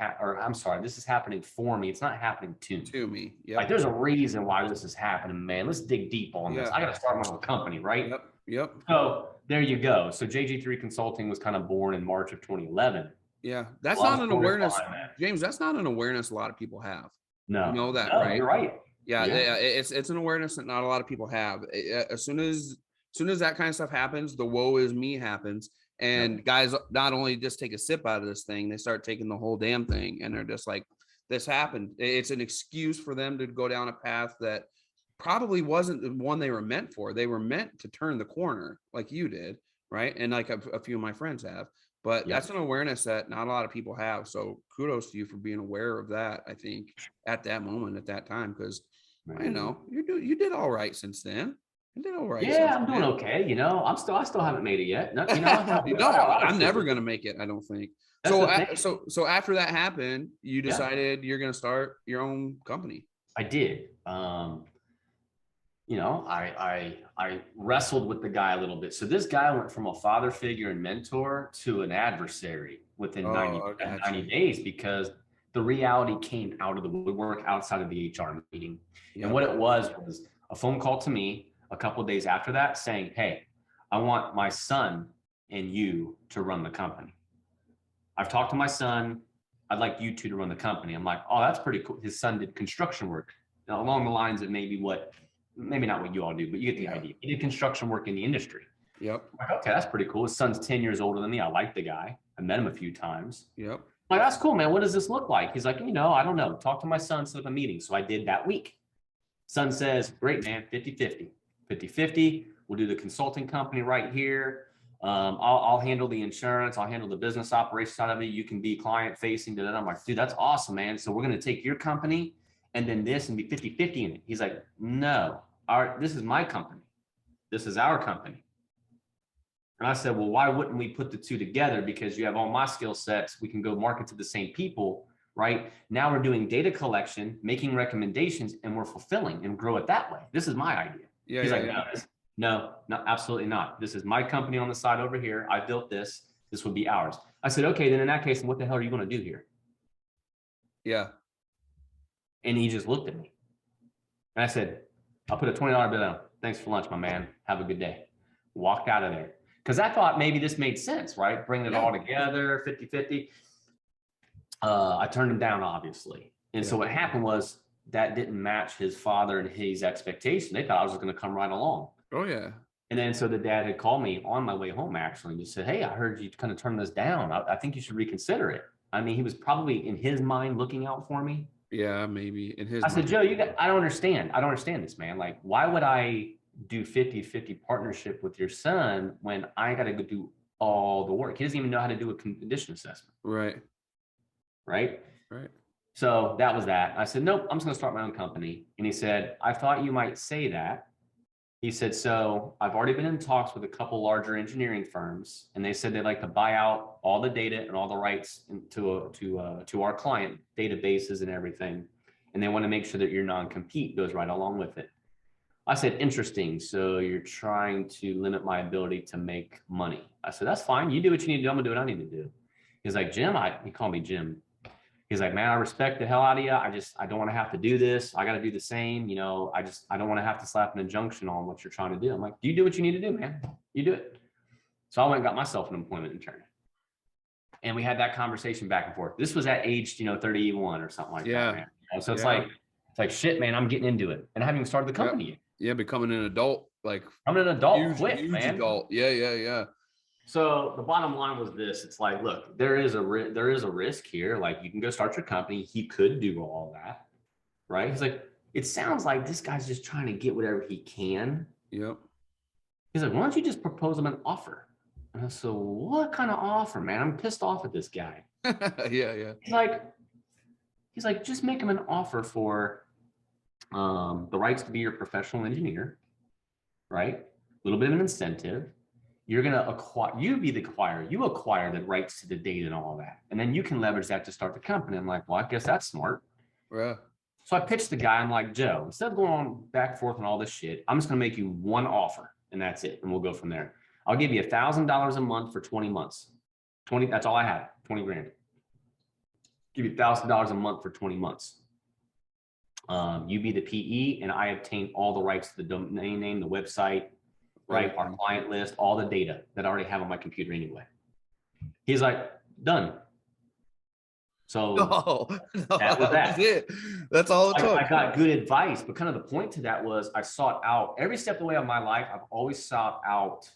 this is happening for me. It's not happening to me. Yep. Like, there's a reason why this is happening, man. Let's dig deep on this. I got to start my own company, right? Yep. So there you go. So JG3 Consulting was kind of born in March of 2011. Yeah. That's not an awareness, James. That's not an awareness a lot of people have. No. You know that, right? You're right. Yeah. It's an awareness that not a lot of people have. As soon as that kind of stuff happens, the woe is me happens. And guys not only just take a sip out of this thing, they start taking the whole damn thing. And they're just like, this happened. It's an excuse for them to go down a path that probably wasn't the one they were meant for. They were meant to turn the corner like you did, right? And like a few of my friends have. But that's an awareness that not a lot of people have. So kudos to you for being aware of that, I think, at that moment, at that time, because you did all right since then. You did all right. Yeah, I'm doing okay. I still haven't made it yet. No, I'm never gonna make it, I don't think. So after that happened, you decided you're gonna start your own company. I did. I wrestled with the guy a little bit. So this guy went from a father figure and mentor to an adversary within 90 days, because the reality came out of the woodwork outside of the HR meeting. And what it was a phone call to me a couple of days after that saying, hey, I want my son and you to run the company. I've talked to my son. I'd like you two to run the company. I'm like, oh, that's pretty cool. His son did construction work along the lines of maybe not what you all do, but you get the idea. He did construction work in the industry. Yep. I'm like, okay, that's pretty cool. His son's 10 years older than me. I like the guy. I met him a few times. Yep. I'm like, that's cool, man. What does this look like? He's like, I don't know. Talk to my son, set up a meeting. So I did that week. Son says, great, man, 50-50. 50-50. We'll do the consulting company right here. I'll handle the insurance. I'll handle the business operation side of it. You can be client facing. I'm like, dude, that's awesome, man. So we're going to take your company and then this and be 50-50 in it. He's like, no, this is my company. This is our company. And I said, well, why wouldn't we put the two together? Because you have all my skill sets. We can go market to the same people, right? Now we're doing data collection, making recommendations, and we're fulfilling and grow it that way. This is my idea. He's like, no, absolutely not. This is my company on the side over here. I built this. This would be ours. I said, okay, then in that case, what the hell are you going to do here? Yeah. And he just looked at me. And I said, I'll put a $20 bill down. Thanks for lunch, my man. Have a good day. Walked out of there. Because I thought maybe this made sense, right? Bring it all together, 50-50. I turned him down, obviously. And so what happened was that didn't match his father and his expectation. They thought I was going to come right along. Oh, yeah. And then so the dad had called me on my way home, actually, and just said, hey, I heard you kind of turn this down. I think you should reconsider it. I mean, he was probably in his mind looking out for me. Yeah, maybe in his I said, Joe, I don't understand. I don't understand this, man. Like, why would I do 50-50 partnership with your son when I got to go do all the work? He doesn't even know how to do a condition assessment. Right. So that was that. I said, nope, I'm just going to start my own company. And he said, I thought you might say that. He said, so I've already been in talks with a couple larger engineering firms, and they said they'd like to buy out all the data and all the rights to our client databases and everything. And they want to make sure that your non-compete goes right along with it. I said, interesting. So you're trying to limit my ability to make money. I said, that's fine. You do what you need to do. I'm gonna do what I need to do. He's like, Jim, he called me Jim. He's like, man, I respect the hell out of you. I don't want to have to do this. I got to do the same. I don't want to have to slap an injunction on what you're trying to do. I'm like, you do what you need to do, man. You do it. So I went and got myself an employment intern. And we had that conversation back and forth. This was at age, 31 or something like that, man. So it's like, shit, man, I'm getting into it. And I haven't even started the company yet. Yeah, becoming an adult, like I'm an adult huge man. Adult. Yeah. So the bottom line was this. It's like, look, there is a risk here. Like, you can go start your company. He could do all that, right? He's like, it sounds like this guy's just trying to get whatever he can. Yep. He's like, why don't you just propose him an offer? And I said, what kind of offer, man? I'm pissed off at this guy. Yeah. He's like, just make him an offer for the rights to be your professional engineer, right? A little bit of an incentive. You're going to acquire, you be the acquirer. You acquire the rights to the data and all that. And then you can leverage that to start the company. I'm like, well, I guess that's smart. Yeah. So I pitched the guy. I'm like, Joe, instead of going on back and forth and all this shit, I'm just going to make you one offer and that's it. And we'll go from there. I'll give you $1,000 a month for 20 months. That's all I had, 20 grand. Give you $1,000 a month for 20 months. You be the PE and I obtain all the rights to the domain name, the website, right? Our client list, all the data that I already have on my computer anyway. He's like, done. So that was that. It. That's all it took. I got good advice, but kind of the point to that was I sought out every step of the way of my life. I've always sought out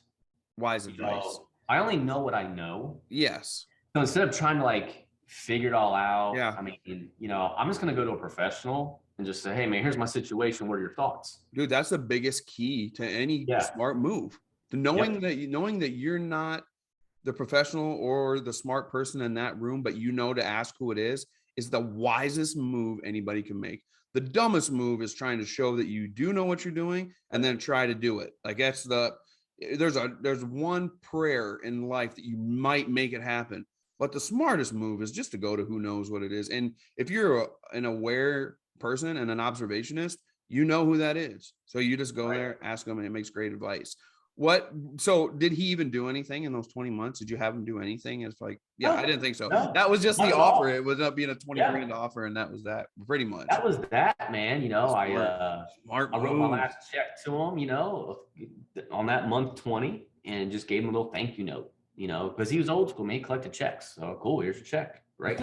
wise advice. I only know what I know. Yes. So instead of trying to like figure it all out, yeah. I mean, I'm just going to go to a professional and just say, hey man, here's my situation. What are your thoughts? Dude, that's the biggest key to any smart move. Knowing that you're not the professional or the smart person in that room, but to ask who it is the wisest move anybody can make. The dumbest move is trying to show that you do know what you're doing and then try to do it. Like there's one prayer in life that you might make it happen, but the smartest move is just to go to who knows what it is. And if you're an aware person and an observationist, you know who that is. So you just go there, ask them, and it makes great advice. So did he even do anything in those 20 months? Did you have him do anything? It's like, I didn't think so. No, that was just the offer. It was up being a 20 grand offer. And that was that pretty much. That was that, man. I wrote my last check to him, on that month 20 and just gave him a little thank you note, because he was old school, man. He collected checks. So cool. Here's your check. Right.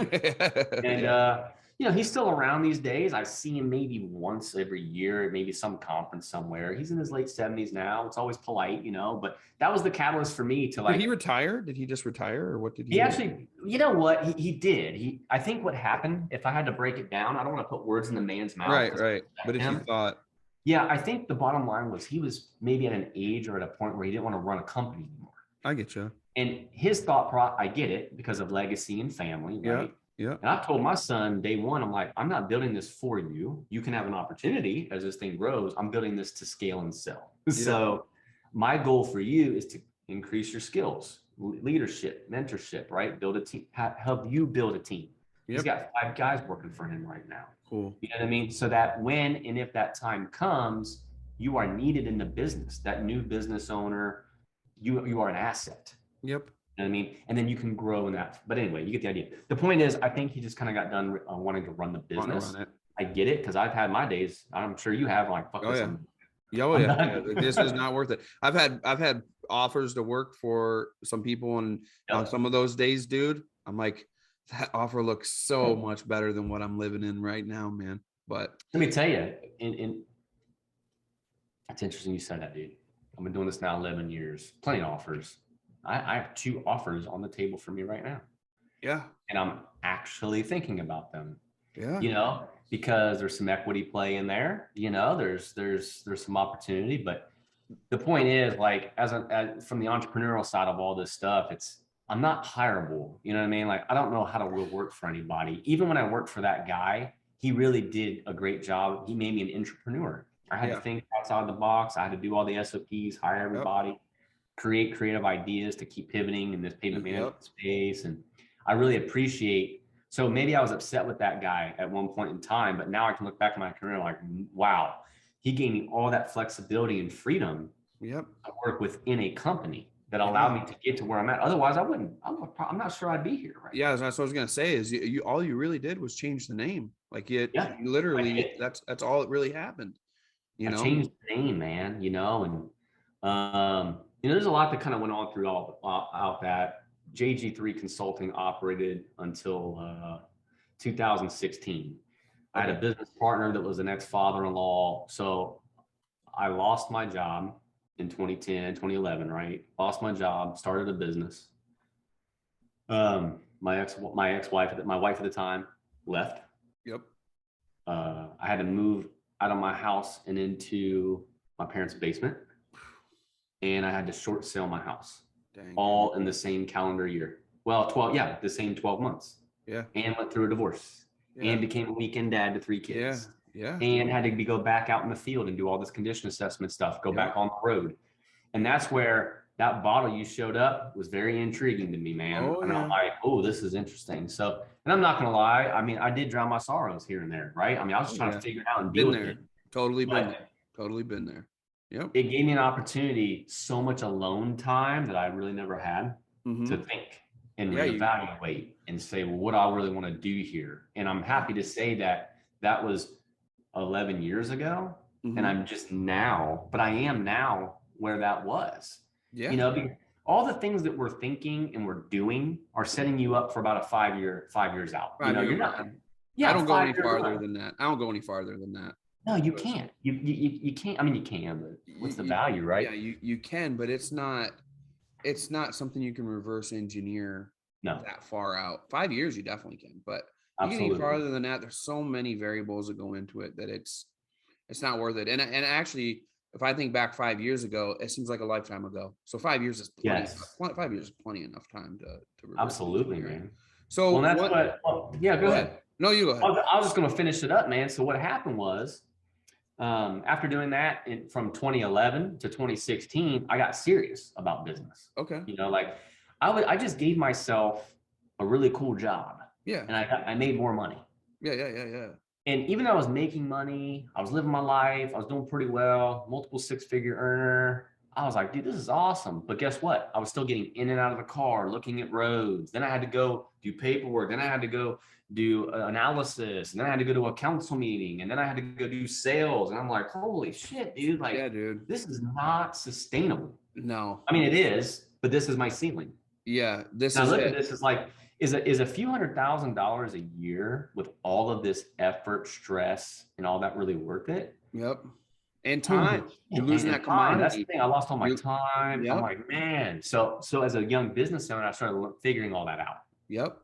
And, he's still around these days. I see him maybe once every year, maybe some conference somewhere. He's in his late 70s now. It's always polite, but that was the catalyst for me to like. Did he retire? Did he just retire or what did he do? Actually, you know what? He did. I think what happened, if I had to break it down, I don't want to put words in the man's mouth. Right. But if you thought. Yeah, I think the bottom line was he was maybe at an age or at a point where he didn't want to run a company anymore. I get you. And his thought I get it because of legacy and family, right? Yeah. And I've told my son day one, I'm like, I'm not building this for you. You can have an opportunity as this thing grows. I'm building this to scale and sell. Yeah. So my goal for you is to increase your skills, leadership, mentorship, right? Build a team, help you build a team. Yep. He's got 5 guys working for him right now. Cool. You know what I mean? So that when and if that time comes, you are needed in the business. That new business owner, you are an asset. Yep. You know what I mean? And then you can grow in that. But anyway, you get the idea. The point is, I think he just kind of got done wanting to run the business. I get it because I've had my days. I'm sure you have. Like, fuck this. This is not worth it. I've had offers to work for some people, and on some of those days, dude, I'm like, that offer looks so much better than what I'm living in right now, man. But let me tell you, it's interesting you said that, dude. I've been doing this now 11 years. Plenty of offers. I have 2 offers on the table for me right now. Yeah. And I'm actually thinking about them. Yeah. Because there's some equity play in there, there's some opportunity, but the point is like, as from the entrepreneurial side of all this stuff, I'm not hireable. You know what I mean? Like, I don't know how to really work for anybody. Even when I worked for that guy, he really did a great job. He made me an entrepreneur. I had to think outside the box. I had to do all the SOPs, hire everybody, create creative ideas to keep pivoting in this pavement management space. And I really appreciate, so maybe I was upset with that guy at one point in time, but now I can look back at my career like, wow, he gave me all that flexibility and freedom to work within a company that allowed me to get to where I'm at. Otherwise, I'm not sure I'd be here. Right? Yeah, that's what I was going to say is you all you really did was change the name. Like you literally, that's all that really happened. I changed the name, man, and there's a lot that kind of went on through all out that. JG3 Consulting operated until 2016. I had a business partner that was an ex-father-in-law. So I lost my job in 2010, 2011, right? Lost my job, started a business. My ex-wife, my wife at the time left. Yep. I had to move out of my house and into my parents' basement. And I had to short sale my house. Dang. All in the same calendar year. Well, the same 12 months. Yeah. And went through a divorce. Yeah. And became a weekend dad to 3 kids. Yeah. And had to go back out in the field and do all this condition assessment stuff, go back on the road. And that's where that bottle you showed up was very intriguing to me, man. And I'm like, oh, this is interesting. So, and I'm not going to lie. I mean, I did drown my sorrows here and there, right? I mean, I was just trying to figure it out and deal with it. Totally been there. Yep. It gave me an opportunity, so much alone time that I really never had to think and reevaluate and say, well, what do I really want to do here? And I'm happy to say that was 11 years ago. And I'm just now, but I am now where that was. Yeah. Because all the things that we're thinking and we're doing are setting you up for about a 5 years out. You're not. Yeah. I don't go any farther than that. I don't go any farther than that. No, you can't. You can't. I mean, you can, but what's the value, right? Yeah, you can, but it's not something you can reverse engineer that far out. 5 years, you definitely can, but you can get farther than that. There's so many variables that go into it that it's not worth it. And actually, if I think back 5 years ago, it seems like a lifetime ago. So 5 years is plenty. Yes. 5 years is plenty enough time to reverse absolutely, engineer. Man. So well, that's go ahead. No, you go ahead. I was just going to finish it up, man. So what happened was, after doing that from 2011 to 2016, I got serious about business. Okay. I just gave myself a really cool job. Yeah. And I made more money. Yeah. And even though I was making money, I was living my life, I was doing pretty well, multiple 6-figure earner. I was like, dude, this is awesome. But guess what? I was still getting in and out of the car, looking at roads. Then I had to go do paperwork. Then I had to go do analysis. And then I had to go to a council meeting. And then I had to go do sales. And I'm like, holy shit, dude. Like, yeah, dude, this is not sustainable. No. I mean, it is, but this is my ceiling. Yeah. This is like, is a few $100,000 a year with all of this effort, stress, and all that really worth it? Yep. And time. You're losing that commodity. That's the thing. I lost all my time. Yep. I'm like, man. So as a young business owner, I started figuring all that out. Yep.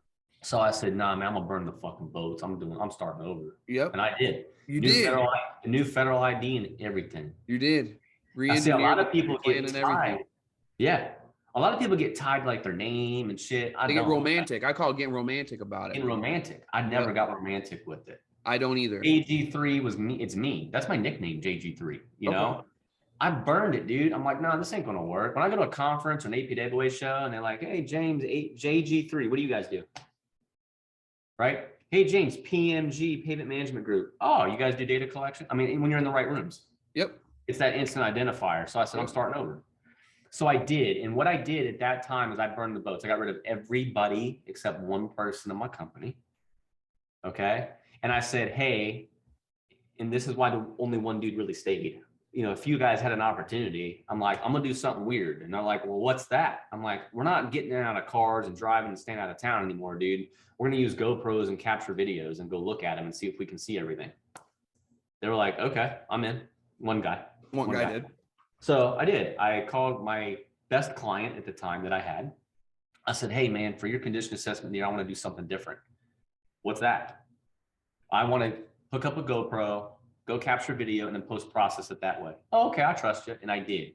So I said, nah, man, I'm gonna burn the fucking boats. I'm starting over. Yep. And I did. You did. A new federal ID and everything. You did. I see a lot of people get tied. Yeah. A lot of people get tied like their name and shit. They get romantic. I call it getting romantic about it. Getting romantic. I never got romantic with it. I don't either. JG3 was me. It's me. That's my nickname, JG3. You know, I burned it, dude. I'm like, no, this ain't gonna work. When I go to a conference or an APWA show and they're like, hey, James, JG3, what do you guys do? Right? Hey, James, PMG, Pavement Management Group. Oh, you guys do data collection? I mean, when you're in the right rooms. Yep. It's that instant identifier. So I said, I'm starting over. So I did. And what I did at that time is I burned the boats. I got rid of everybody except one person in my company. Okay. And I said, hey, and this is why the only one dude really stayed. If you guys had an opportunity, I'm like, I'm going to do something weird. And they're like, well, what's that? I'm like, we're not getting out of cars and driving and staying out of town anymore, dude. We're going to use GoPros and capture videos and go look at them and see if we can see everything. They were like, okay, I'm in. One guy did. So I did. I called my best client at the time that I had. I said, hey, man, for your condition assessment year, I want to do something different. What's that? I want to hook up a GoPro, go capture video, and then post-process it that way. Oh, okay, I trust you. And I did.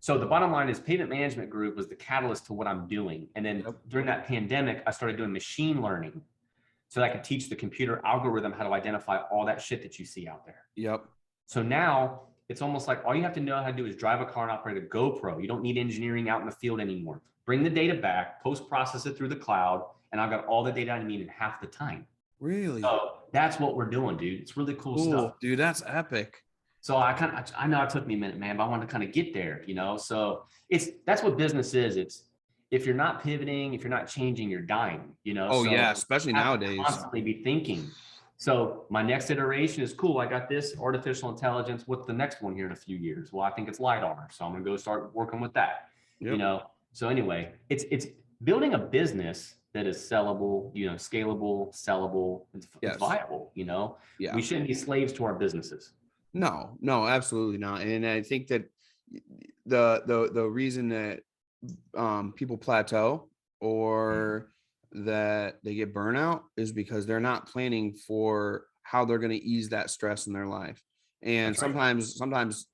So the bottom line is Pavement Management Group was the catalyst to what I'm doing. And then during that pandemic, I started doing machine learning so that I could teach the computer algorithm how to identify all that shit that you see out there. Yep. So now it's almost like all you have to know how to do is drive a car and operate a GoPro. You don't need engineering out in the field anymore. Bring the data back, post-process it through the cloud, and I've got all the data I need in half the time. Really? So that's what we're doing, dude. It's really cool stuff. Dude, that's epic. So I know it took me a minute, man, but I wanted to kind of get there, So that's what business is. It's if you're not pivoting, if you're not changing, you're dying, Oh, so yeah, especially nowadays. Constantly be thinking. So my next iteration is cool. I got this artificial intelligence. What's the next one here in a few years? Well, I think it's LiDAR. So I'm going to go start working with that. you know? So anyway, it's building a business that is sellable, you know, scalable, sellable, it's viable, you know? Yeah. We shouldn't be slaves to our businesses. No, no, absolutely not. And I think that the reason that people plateau or that they get burnout is because they're not planning for how they're going to ease that stress in their life. And sometimes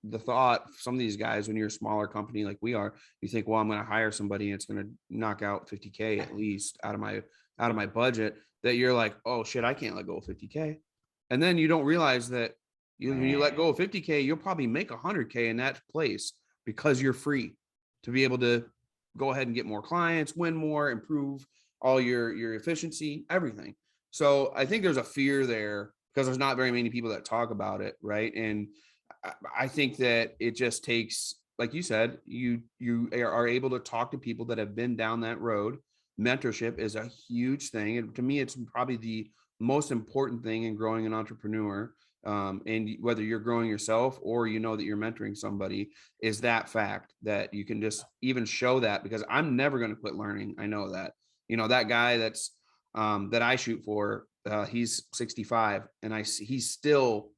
the thought, some of these guys, when you're a smaller company like we are, you think, well, I'm going to hire somebody and it's going to knock out 50K at least out of my budget, that you're like, oh shit, I can't let go of 50K. And then you don't realize that when you let go of 50K, you'll probably make 100K in that place because you're free to be able to go ahead and get more clients, win more, improve all your efficiency, everything. So I think there's a fear there because there's not very many people that talk about it, right? And I think that it just takes, like you said, you are able to talk to people that have been down that road. Mentorship is a huge thing, and to me, it's probably the most important thing in growing an entrepreneur. And whether you're growing yourself or you know that you're mentoring somebody, is that fact that you can just even show that, because I'm never going to quit learning. I know that, you know, that guy that's that I shoot for, he's 65 and he still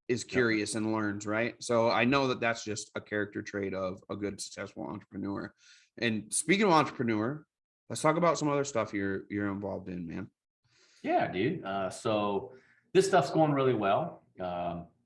is curious and learns, right? So I know that that's just a character trait of a good, successful entrepreneur. And speaking of entrepreneur, let's talk about some other stuff you're involved in, man. Yeah, dude. So this stuff's going really well.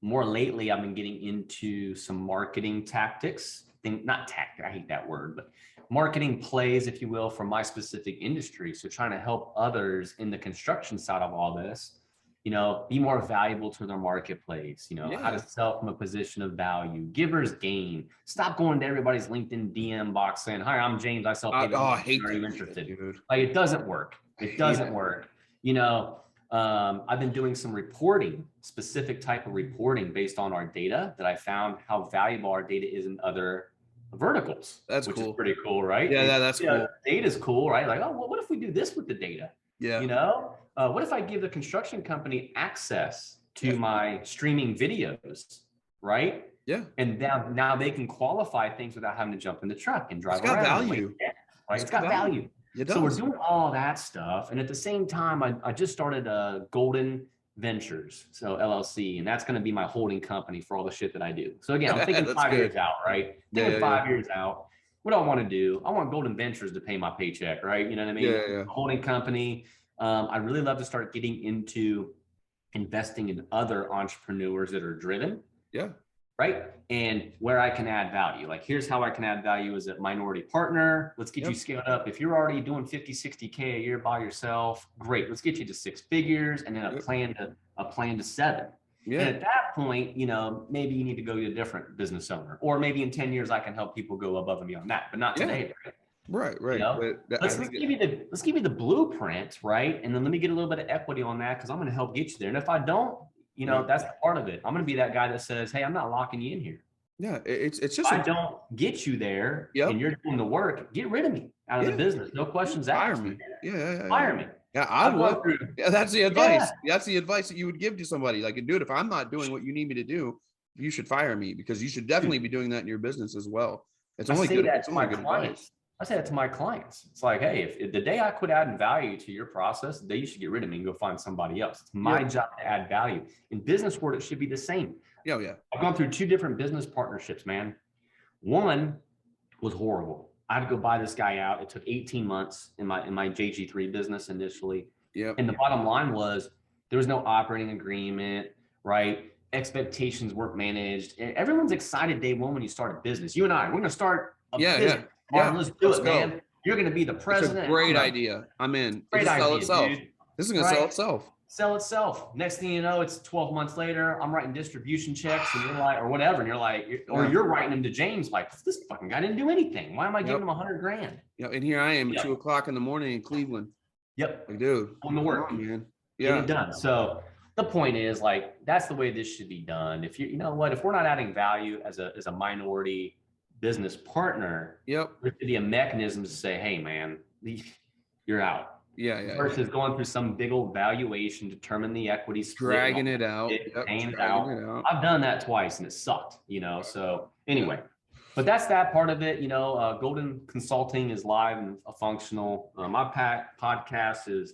More lately, I've been getting into some marketing tactics. Not tactic, I hate that word, but marketing plays, if you will, for my specific industry. So trying to help others in the construction side of all this, you know, be more valuable to their marketplace, you know, how to sell from a position of value, givers gain. Stop going to everybody's LinkedIn DM box saying, hi, I'm James, I sell paving. I hate Are that, you interested? dude. Like, it doesn't work. It doesn't work. You know, I've been doing some reporting, specific type of reporting based on our data that I found how valuable our data is in other verticals. That's which cool. is pretty cool, right? Yeah, that's cool. Data is cool, right? Like, oh, well, what if we do this with the data? Yeah. You know, what if I give the construction company access to my streaming videos, right? Yeah. And now they can qualify things without having to jump in the truck and drive around. Value. Right? It's got value. So we're doing all that stuff. And at the same time, I just started Golden Ventures, so LLC, and that's going to be my holding company for all the shit that I do. So again, I'm thinking 5 years out, right? Thinking 5 years out. What do I want to do? I want Golden Ventures to pay my paycheck, right? You know what I mean? Holding company. I really love to start getting into investing in other entrepreneurs that are driven. Yeah. Right. And where I can add value. Like, here's how I can add value as a minority partner. Let's get you scaled up. If you're already doing 50, 60K a year by yourself, great. Let's get you to 6 figures and then a plan to 7. Yeah. And at that point, you know, maybe you need to go to a different business owner, or maybe in 10 years, I can help people go above and beyond that, but not today. Right. You know? Let's give you the blueprint, right? And then let me get a little bit of equity on that, because I'm going to help get you there. And if I don't, you know, that's part of it. I'm going to be that guy that says, hey, I'm not locking you in here. Yeah, it's just, if I don't get you there and you're doing the work, get rid of me out of the business. No questions asked. Fire me. Fire me. Yeah, I would. Yeah, that's the advice. That's the advice that you would give to somebody. Like, dude, if I'm not doing what you need me to do, you should fire me, because you should definitely be doing that in your business as well. It's only good. It's only good advice. I say that to my clients. It's like, hey, if the day I quit adding value to your process, the day you should get rid of me and go find somebody else. It's my job to add value. In business world, it should be the same. Yeah. I've gone through 2 different business partnerships, man. One was horrible. I had to go buy this guy out. It took 18 months in my JG3 business initially. Yeah. And the bottom line was there was no operating agreement, right? Expectations weren't managed. Everyone's excited day one when you start a business. You and I, we're going to start a business. Marvin, let's do it, man. You're going to be the president. It's a great idea. I'm in. Great idea, sell itself. Dude. This is going to sell itself. Sell itself. Next thing you know, it's 12 months later, I'm writing distribution checks, and you're like, or whatever. And you're like, you're writing them to James, like, this fucking guy didn't do anything. Why am I giving him $100,000? Yeah. And here I am at 2 o'clock in the morning in Cleveland. Yep. Like, dude. On the work. Man. Yeah. Get it done. So the point is, like, that's the way this should be done. If you know what, if we're not adding value as a minority business partner, there should be a mechanism to say, hey, man, you're out. Yeah. Versus going through some big old valuation, determine the equity split, dragging it out. Paying it out. I've done that twice and it sucked, you know. So anyway, But that's that part of it. Golden Consulting is live and functional. My podcast is,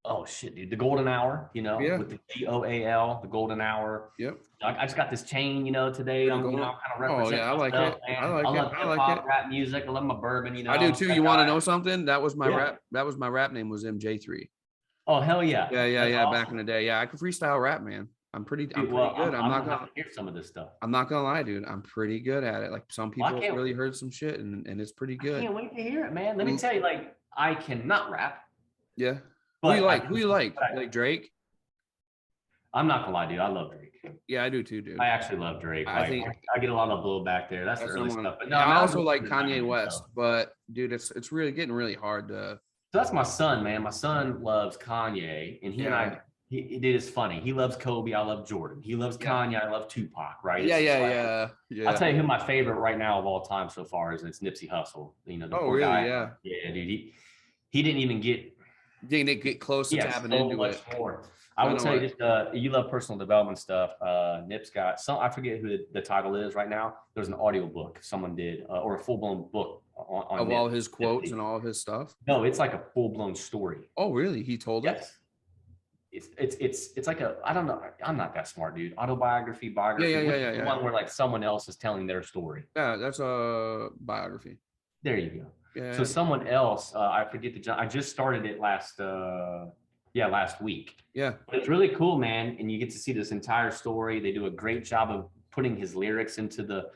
oh shit, dude, the Golden Hour, with the GOAL, the Golden Hour. Yep. I just got this chain, today. I'm kind of representing like myself, it. man. I like love it. hip hop, rap music. I love my bourbon, I do too. You want to know something? That was my rap. That was my rap name was MJ3. Oh, hell yeah. Yeah. Awesome. Back in the day. Yeah, I could freestyle rap, man. I'm pretty good. I'm not gonna hear some of this stuff. I'm not gonna lie, dude. I'm pretty good at it. Like some people have really heard some shit and it's pretty good. I can't wait to hear it, man. Let me tell you, like, I cannot rap. Yeah. Who you like? Like Drake? I'm not gonna lie, dude. I love Drake. Yeah, I do too, dude. I actually love Drake. I think I get a lot of blowback there. That's the early stuff. But no, I also like Kanye West, but dude, it's really getting really hard to. So that's my son, man. My son loves Kanye, and he and I. It is funny. He loves Kobe. I love Jordan. He loves Kanye. I love Tupac. Right? Yeah. I'll tell you who my favorite right now of all time so far is. It's Nipsey Hussle. The poor guy. Yeah, dude. He didn't even get close to tapping into it. More. I will tell you this, you love personal development stuff. Nip's got some, I forget who the title is right now. There's an audio book someone did, or a full-blown book on of Nip. all his quotes and all of his stuff. No, it's like a full-blown story. Oh, really? He told it? It's like I don't know. I'm not that smart, dude. Autobiography, biography. Yeah. One where like someone else is telling their story. Yeah, that's a biography. There you go. Yeah. So someone else, I forget I just started it last week. Yeah. But it's really cool, man. And you get to see this entire story. They do a great job of putting his lyrics into the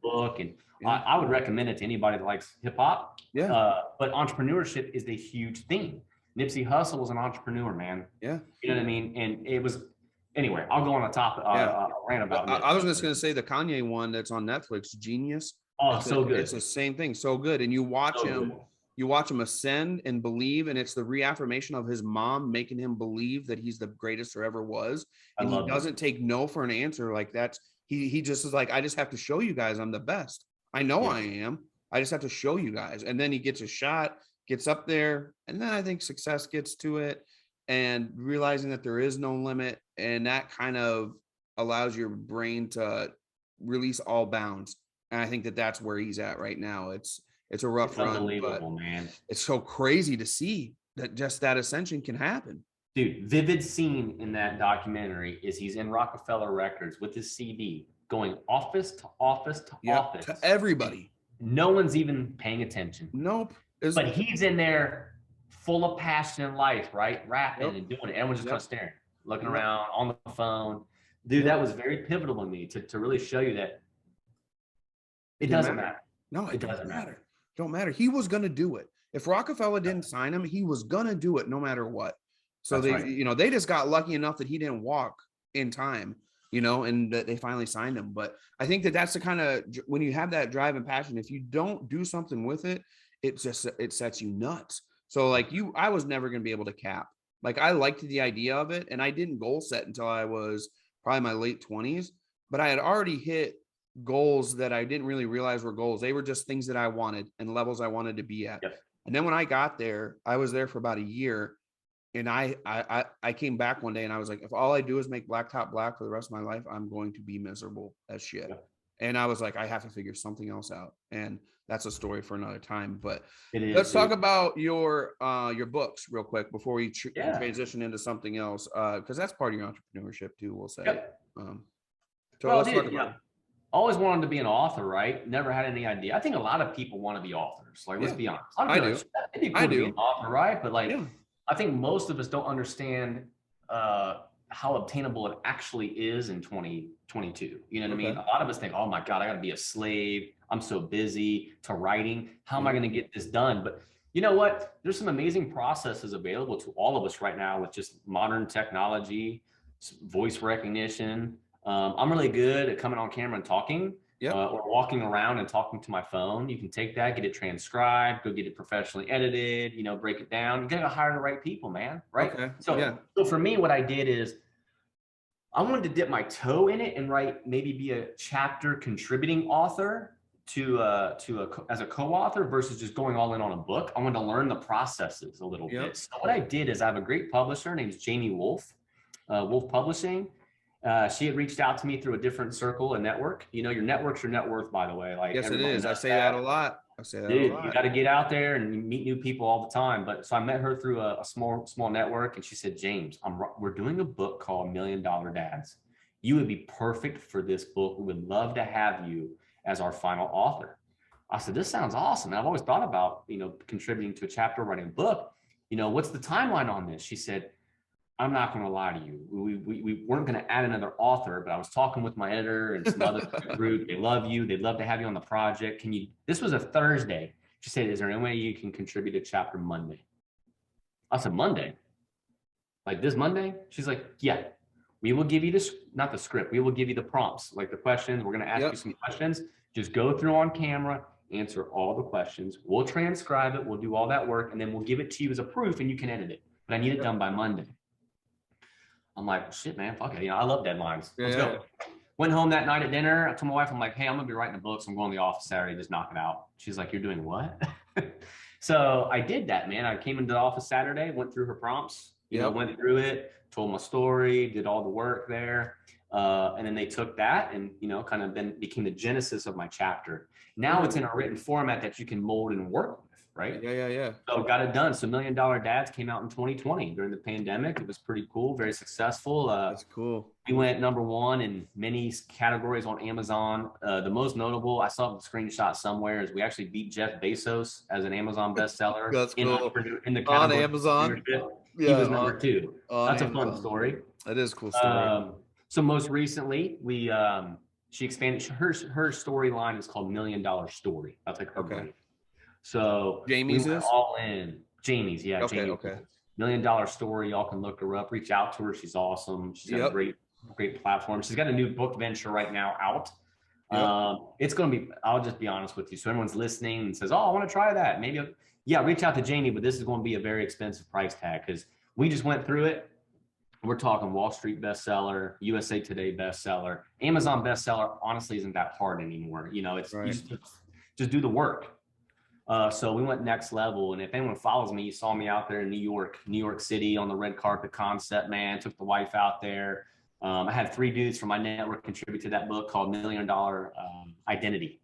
book. And I would recommend it to anybody that likes hip hop. Yeah. But entrepreneurship is a huge theme. Nipsey Hussle was an entrepreneur, man. Yeah. You know what I mean? And it was, anyway, I'll go on a topic, rant about I was just going to say the Kanye one that's on Netflix, Genius. Oh, so good. It's the same thing. So good. And you watch him ascend and believe, and it's the reaffirmation of his mom making him believe that he's the greatest there ever was. And he doesn't take no for an answer. Like that's, he just is like, I just have to show you guys I'm the best. I know I am. I just have to show you guys. And then he gets a shot, gets up there. And then I think success gets to it and realizing that there is no limit. And that kind of allows your brain to release all bounds. And I think that that's where he's at right now. It's a rough run, unbelievable, man. It's so crazy to see that just that ascension can happen. Dude, vivid scene in that documentary is he's in Rockefeller Records with his CD going office to office to office. To everybody. No one's even paying attention. Nope. But he's in there full of passion and life, right? Rapping and doing it. Everyone's just kind of staring, looking around on the phone. Dude, that was very pivotal to me to really show you that it doesn't matter. No, it doesn't matter. Don't matter. He was going to do it. If Rockefeller didn't sign him, he was going to do it no matter what. So they just got lucky enough that he didn't walk in time, and that they finally signed him. But I think that that's the kind of, when you have that drive and passion, if you don't do something with it, it sets you nuts. So like I was never going to be able to cap. Like I liked the idea of it, and I didn't goal set until I was probably my late 20s, but I had already hit goals that I didn't really realize were goals. They were just things that I wanted and levels I wanted to be at. Yep. And then when I got there, I was there for about a year, and I came back one day and I was like, if all I do is make blacktop black for the rest of my life, I'm going to be miserable as shit. Yep. And I was like, I have to figure something else out. And that's a story for another time. But let's talk about your books real quick before we transition into something else, because that's part of your entrepreneurship too, we'll say. Yep. Let's talk about it. Always wanted to be an author, right? Never had any idea. I think a lot of people want to be authors. Like, let's be honest. I do. It'd be cool to be an author, right? But I think most of us don't understand how obtainable it actually is in 2022. You know what I mean? A lot of us think, oh my God, I got to be a slave. I'm so busy to writing. How am I going to get this done? But you know what? There's some amazing processes available to all of us right now with just modern technology, voice recognition. I'm really good at coming on camera and talking, or walking around and talking to my phone. You can take that, get it transcribed, go get it professionally edited, break it down. You got to hire the right people, man. Right. Okay. So for me, what I did is I wanted to dip my toe in it and maybe be a chapter contributing author as a co-author versus just going all in on a book. I wanted to learn the processes a little bit. So what I did is I have a great publisher named Jamie Wolf, Wolf Publishing. She had reached out to me through a different circle, a network. You know, your network's your net worth, by the way. Like, Yes, it everybody is. I knows say that a lot. I say that a Dude, you lot. got to get out there and meet new people all the time. But so I met her through a small network, and she said, James, we're doing a book called $1 Million Dads. You would be perfect for this book. We would love to have you as our final author. I said, this sounds awesome. And I've always thought about, you know, contributing to a chapter, writing a book. You know, what's the timeline on this? She said, I'm not going to lie to you. We weren't going to add another author, but I was talking with my editor and some other group. They love you. They'd love to have you on the project. Can you, this was a Thursday. She said, is there any way you can contribute to chapter Monday? I said, Monday? Like this Monday? She's like, yeah, we will give you this, not the script. We will give you the prompts, like the questions. We're going to ask you some questions. Just go through on camera, answer all the questions. We'll transcribe it. We'll do all that work, and then we'll give it to you as a proof, and you can edit it. But I need it done by Monday. I'm like, shit, man, fuck it. You know, I love deadlines. Let's go. Went home that night at dinner. I told my wife, I'm like, hey, I'm going to be writing a book. So I'm going to the office Saturday, just knock it out. She's like, you're doing what? So I did that, man. I came into the office Saturday, went through her prompts, you know, went through it, told my story, did all the work there. And then they took that and, you know, kind of became the genesis of my chapter. Now it's in a written format that you can mold and work with. Right? Yeah. So got it done. So $1 Million Dads came out in 2020 during the pandemic. It was pretty cool, very successful. That's cool. We went #1 in many categories on Amazon. The most notable, I saw the screenshot somewhere, is we actually beat Jeff Bezos as an Amazon bestseller. That's cool. In the category on Amazon. He was #2. That's Amazon. A fun story. That is a cool story. So most recently, she expanded her storyline is called $1 Million Story. That's like her brand. So Jamie's we went all in. Jamie's, yeah. Okay, Jamie. okay. $1 Million Story. Y'all can look her up. Reach out to her. She's awesome. She's got a great platform. She's got a new book venture right now out. It's going to be, I'll just be honest with you. So everyone's listening and says, oh, I want to try that. Maybe, reach out to Jamie, but this is going to be a very expensive price tag because we just went through it. We're talking Wall Street bestseller, USA Today bestseller, Amazon bestseller. Honestly, isn't that hard anymore. You know, it's you just do the work. So we went next level. And if anyone follows me, you saw me out there in New York City on the red carpet concept, man. Took the wife out there. I had 3 dudes from my network contribute to that book called $1 Million Identity.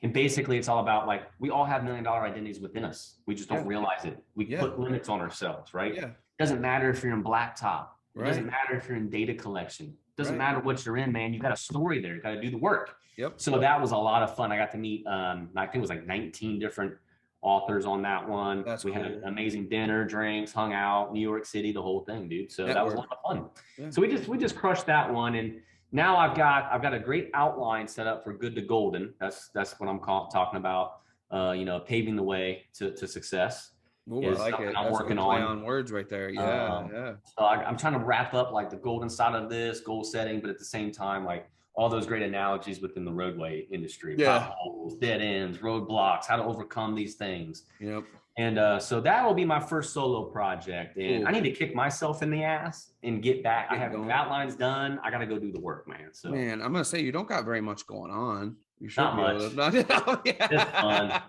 And basically it's all about, like, we all have $1 million identities within us. We just don't realize it. We put limits on ourselves, right? It doesn't matter if you're in Blacktop. It doesn't matter if you're in data collection. It doesn't matter what you're in, man. You got a story there. You got to do the work. So that was a lot of fun. I got to meet, I think it was like 19 different authors on that one. We had an amazing dinner, drinks, hung out, New York City, the whole thing, dude. So that was a lot of fun. So we just crushed that one. And now I've got a great outline set up for Good to Golden. That's what I'm talking about. You know, paving the way to success. Ooh, I like it. I'm working on words right there. So I'm trying to wrap up like the golden side of this goal setting, but at the same time, like all those great analogies within the roadway industry, potholes, dead ends, roadblocks, how to overcome these things. And so that will be my first solo project. And I need to kick myself in the ass and get back. I have outlines done. I got to go do the work, man. So man, I'm going to say you don't got very much going on. You should not much. It's fun.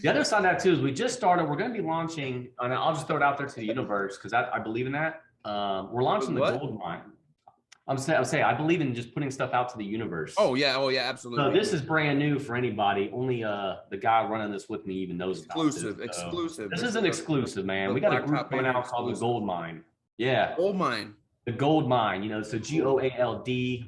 The other side of that too is we just started. We're going to be launching, and I'll just throw it out there to the universe because I believe in that. We're launching the gold mine. I'm saying I believe in just putting stuff out to the universe. Oh yeah, absolutely. So this is brand new for anybody. Only the guy running this with me even knows exclusive. About Exclusive. This is an exclusive, man. We got a group coming out called the Gold Mine. Yeah. Gold Mine. The Gold Mine. You know, so GOALD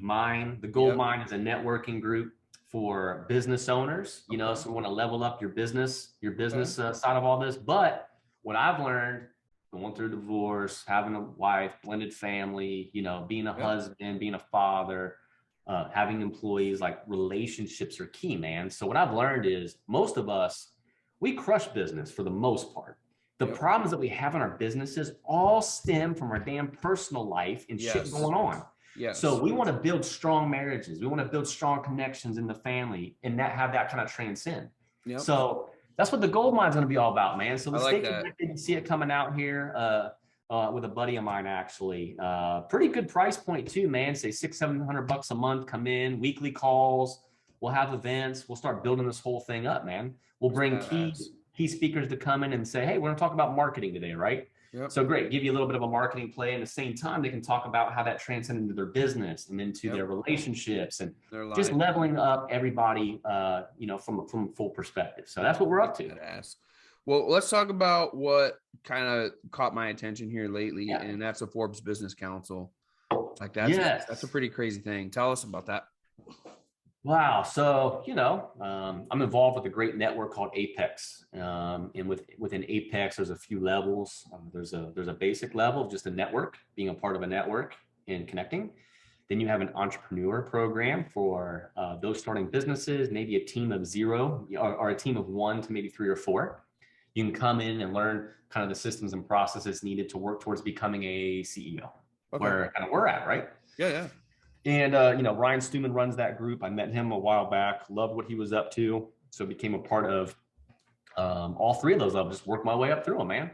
Mine. The Gold Mine is a networking group for business owners. You know, so we want to level up your business side of all this. But what I've learned, going through divorce, having a wife, blended family, you know, being a husband, being a father, having employees, like relationships are key, man. So what I've learned is most of us, we crush business for the most part. The problems that we have in our businesses all stem from our damn personal life and shit going on. So we want to build strong marriages. We want to build strong connections in the family and have that kind of transcend. So that's what the gold mine is going to be all about, man. So let's stay connected and see it coming out here with a buddy of mine, actually. Pretty good price point too, man. Say $600-700 a month. Come in, weekly calls. We'll have events. We'll start building this whole thing up, man. We'll bring key speakers to come in and say, hey, we're going to talk about marketing today, right? Yep. So great, give you a little bit of a marketing play. And at the same time, they can talk about how that transcended into their business and into their relationships and just leveling up everybody, you know, from a full perspective. So that's what we're up to. Badass. Well, let's talk about what kind of caught my attention here lately, and that's the Forbes Business Council. Like that's a pretty crazy thing. Tell us about that. Wow. So, you know, I'm involved with a great network called Apex. And within Apex, there's a few levels. There's a basic level of just a network, being a part of a network and connecting. Then you have an entrepreneur program for those starting businesses, maybe a team of 0 or a team of 1 to maybe 3 or 4. You can come in and learn kind of the systems and processes needed to work towards becoming a CEO, where kind of we're at, right? Yeah. And, you know, Ryan Stewman runs that group. I met him a while back, loved what he was up to. So became a part of all 3 of those. I've just worked my way up through them, man.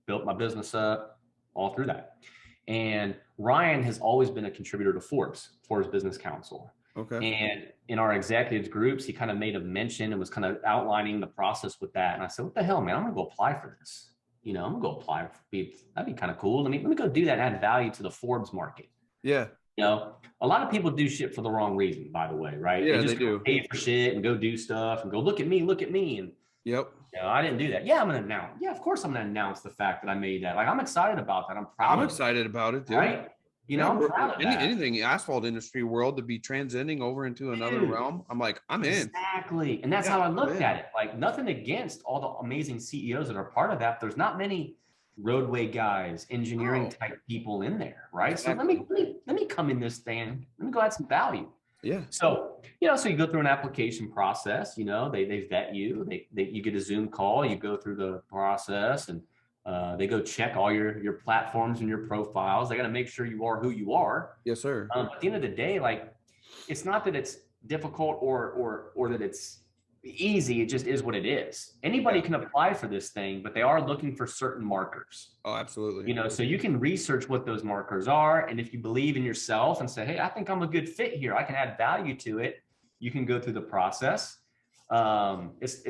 Built my business up all through that. And Ryan has always been a contributor to Forbes Business Council. Okay. And in our executives groups, he kind of made a mention and was kind of outlining the process with that. And I said, what the hell, man, I'm going to go apply for this. You know, I'm going to go apply. That'd be kind of cool. Let me go do that and add value to the Forbes market. Yeah. You know, a lot of people do shit for the wrong reason, by the way, right? Yeah, they just do. pay for shit and go do stuff and go, look at me. And yep. You know, I didn't do that. Yeah, I'm going to announce. Yeah, of course I'm going to announce the fact that I made that. Like, I'm excited about that. I'm proud. I'm excited about it, dude. Right? You know, I'm proud of that. Anything asphalt industry world to be transcending over into another realm, I'm like, I'm in. Exactly. And that's how I looked at it. Like, nothing against all the amazing CEOs that are part of that. There's not many roadway guys, engineering type people in there, right? Exactly. So let me come in this thing. Let me go add some value. Yeah. So, you know, so you go through an application process, you know, they vet you, you get a Zoom call, you go through the process and they go check all your platforms and your profiles. They got to make sure you are who you are. Yes, sir. At the end of the day, like, it's not that it's difficult or that it's easy. It just is what it is. Anybody can apply for this thing, but they are looking for certain markers. Oh, absolutely. You know, so you can research what those markers are. And if you believe in yourself and say, hey, I think I'm a good fit here, I can add value to it, you can go through the process. It's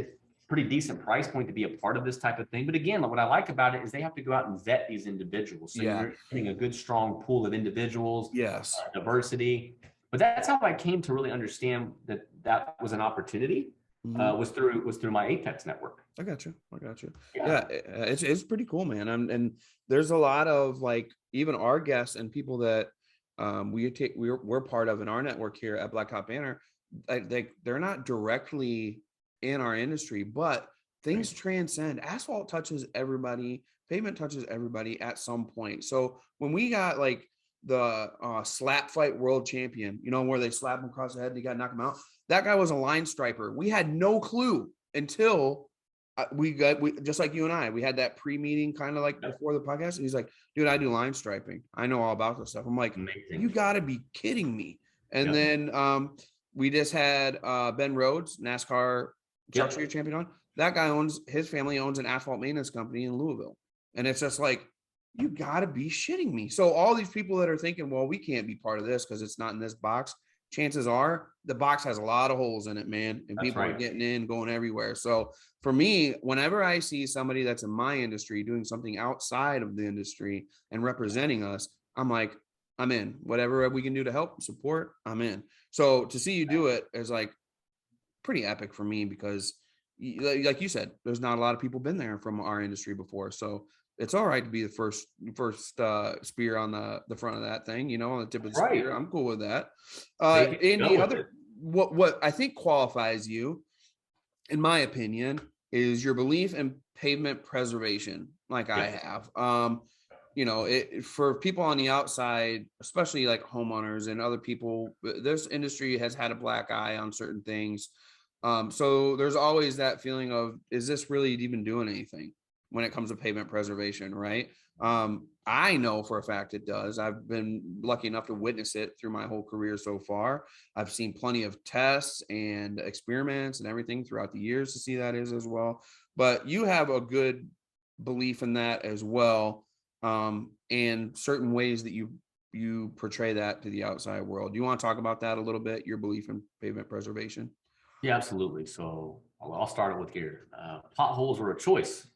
pretty decent price point to be a part of this type of thing. But again, what I like about it is they have to go out and vet these individuals. So you're getting a good, strong pool of individuals, diversity. But that's how I came to really understand that was an opportunity. Was through my Apex network. I got you. Yeah, it's pretty cool, man. And there's a lot of, like, even our guests and people that we're part of in our network here at Blacktop Banter, like they're not directly in our industry, but things transcend. Asphalt touches everybody. Pavement touches everybody at some point. So when we got like the slap fight world champion, you know, where they slap him across the head and you got to knock him out. That guy was a line striper. We had no clue until we just like you and I, we had that pre-meeting kind of like before the podcast. And he's like, dude, I do line striping. I know all about this stuff. I'm like, amazing. You got to be kidding me. And then we just had Ben Rhodes, NASCAR Truck Series champion on. That guy his family owns an asphalt maintenance company in Louisville. And it's just like, you got to be shitting me. So all these people that are thinking, well, we can't be part of this because it's not in this box. Chances are the box has a lot of holes in it, man. And people are getting in, going everywhere. So for me, whenever I see somebody that's in my industry doing something outside of the industry and representing us, I'm like, I'm in. Whatever we can do to help support, I'm in. So to see you do it is like pretty epic for me because, like you said, there's not a lot of people been there from our industry before. So it's all right to be the first spear on the front of that thing, you know, on the tip of the spear. I'm cool with that. And the other, what I think qualifies you, in my opinion, is your belief in pavement preservation, like I have. You know, for people on the outside, especially like homeowners and other people, this industry has had a black eye on certain things. So there's always that feeling of, is this really even doing anything when it comes to pavement preservation, right? I know for a fact it does. I've been lucky enough to witness it through my whole career so far. I've seen plenty of tests and experiments and everything throughout the years to see that is as well. But you have a good belief in that as well, and certain ways that you portray that to the outside world. Do you want to talk about that a little bit, your belief in pavement preservation? Yeah, absolutely. So I'll start it with here. Potholes are a choice.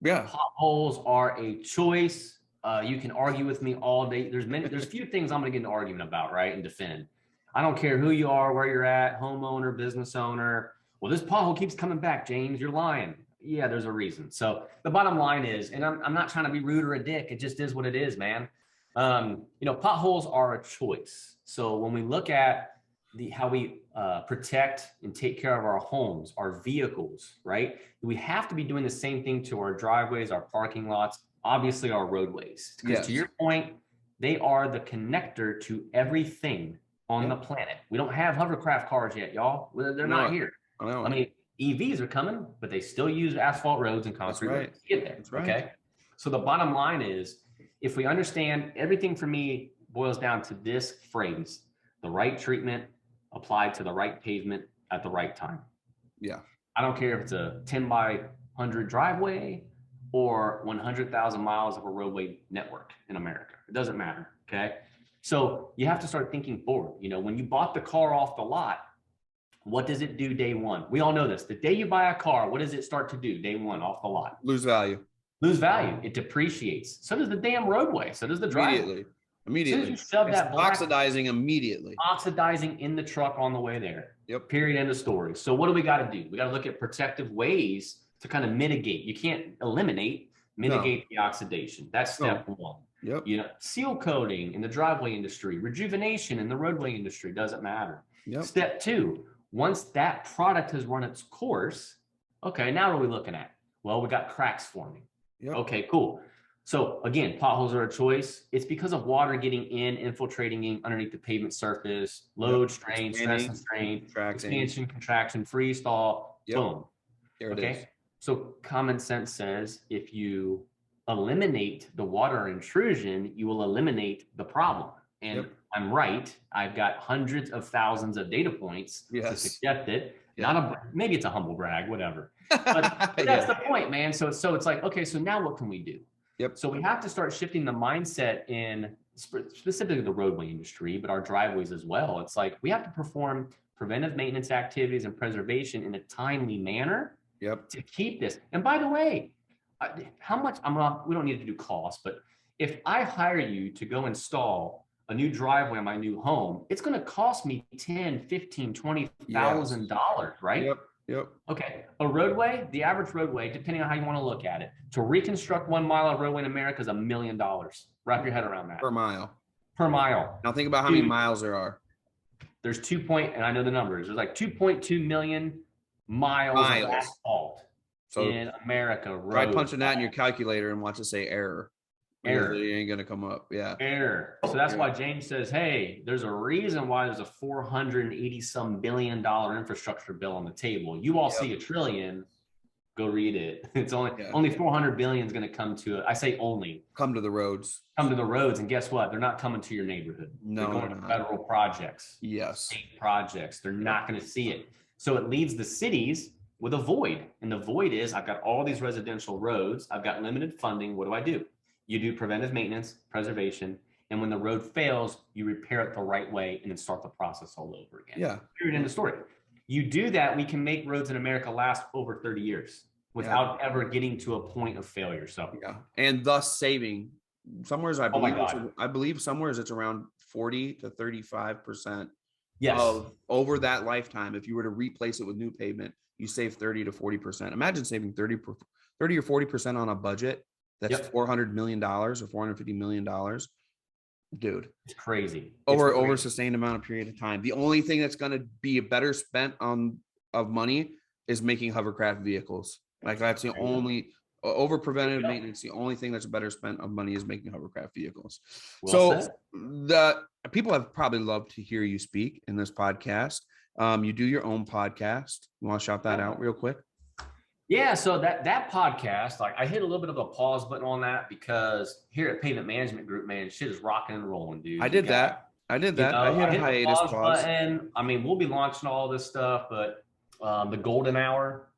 Yeah. Potholes are a choice. You can argue with me all day. There's a few things I'm going to get in an argument about, right? And defend. I don't care who you are, where you're at, homeowner, business owner. Well, this pothole keeps coming back, James. You're lying. Yeah, there's a reason. So the bottom line is, and I'm not trying to be rude or a dick. It just is what it is, man. Potholes are a choice. So when we look at how we protect and take care of our homes, our vehicles, right? We have to be doing the same thing to our driveways, our parking lots, obviously our roadways. Because to your point, they are the connector to everything on the planet. We don't have hovercraft cars yet, y'all. They're not here. I mean, EVs are coming, but they still use asphalt roads and concrete roads to get there. That's right. Okay. So the bottom line is, if we understand, everything for me boils down to this phrase: the right treatment applied to the right pavement at the right time. Yeah. I don't care if it's a 10 by 100 driveway or 100,000 miles of a roadway network in America. It doesn't matter. Okay. So you have to start thinking forward. When you bought the car off the lot, what does it do day one? We all know this. The day you buy a car, what does it start to do day one off the lot? Lose value. Lose value. It depreciates. So does the damn roadway. So does the driveway. Immediately. You shove that oxidizing immediately. Oxidizing in the truck on the way there. Yep. Period. End of story. So what do we got to do? We got to look at protective ways to kind of mitigate. You can't eliminate, mitigate the oxidation. That's step one. Yep. Seal coating in the driveway industry, rejuvenation in the roadway industry, doesn't matter. Yep. Step two, once that product has run its course, okay, now what are we looking at? Well, we got cracks forming. Yep. Okay, cool. So again, potholes are a choice. It's because of water getting in, infiltrating in underneath the pavement surface, load, strain, stress and strain, expansion, contraction, freeze, thaw, boom. There it is. So common sense says if you eliminate the water intrusion, you will eliminate the problem. And I'm right. I've got hundreds of thousands of data points to suggest it. Maybe it's a humble brag, whatever. But that's the point, man. So it's like, okay, so now what can we do? Yep. So we have to start shifting the mindset in specifically the roadway industry, but our driveways as well. It's like we have to perform preventive maintenance activities and preservation in a timely manner to keep this. And by the way, how much we don't need to do cost, but if I hire you to go install a new driveway on my new home, it's going to cost me $10, $15, $20,000, right? Yep. Yep. Okay. A roadway, the average roadway, depending on how you want to look at it, to reconstruct 1 mile of roadway in America is $1 million. Wrap your head around that. Per mile. Per mile. Now think about how many miles there are. There's and I know the numbers. There's like 2.2 million miles of asphalt in America. Try punching that in your calculator and watch it say error. Error. It ain't going to come up. Yeah. Error. So that's why James says, hey, there's a reason why there's a $480-some billion infrastructure bill on the table. You all see $1 trillion. Go read it. It's only 400 billion is going to come to it. I say only. Come to the roads. Come to the roads. And guess what? They're not coming to your neighborhood. No, they're going to federal projects. Yes. State projects. They're not going to see it. So it leaves the cities with a void. And the void is I've got all these residential roads. I've got limited funding. What do? You do preventive maintenance, preservation, and when the road fails, you repair it the right way and then start the process all over again. Yeah. Period. End of story. You do that, we can make roads in America last over 30 years without ever getting to a point of failure. So and thus saving somewheres, I believe somewheres it's around 40 to 35% of over that lifetime. If you were to replace it with new pavement, you save 30 to 40%. Imagine saving 30 or 40% on a budget. That's $400 million or $450 million. Dude, it's crazy. Over a sustained amount of period of time. The only thing that's going to be a better spent of money is making hovercraft vehicles. Like that's the only over preventative maintenance. The only thing that's a better spent of money is making hovercraft vehicles. The people have probably loved to hear you speak in this podcast. You do your own podcast. You want to shout that out real quick? Yeah, so that podcast, like I hit a little bit of a pause button on that because here at Pavement Management Group, man, shit is rocking and rolling, dude. I did that. I hit a hiatus pause button. I mean, we'll be launching all this stuff, but the golden hour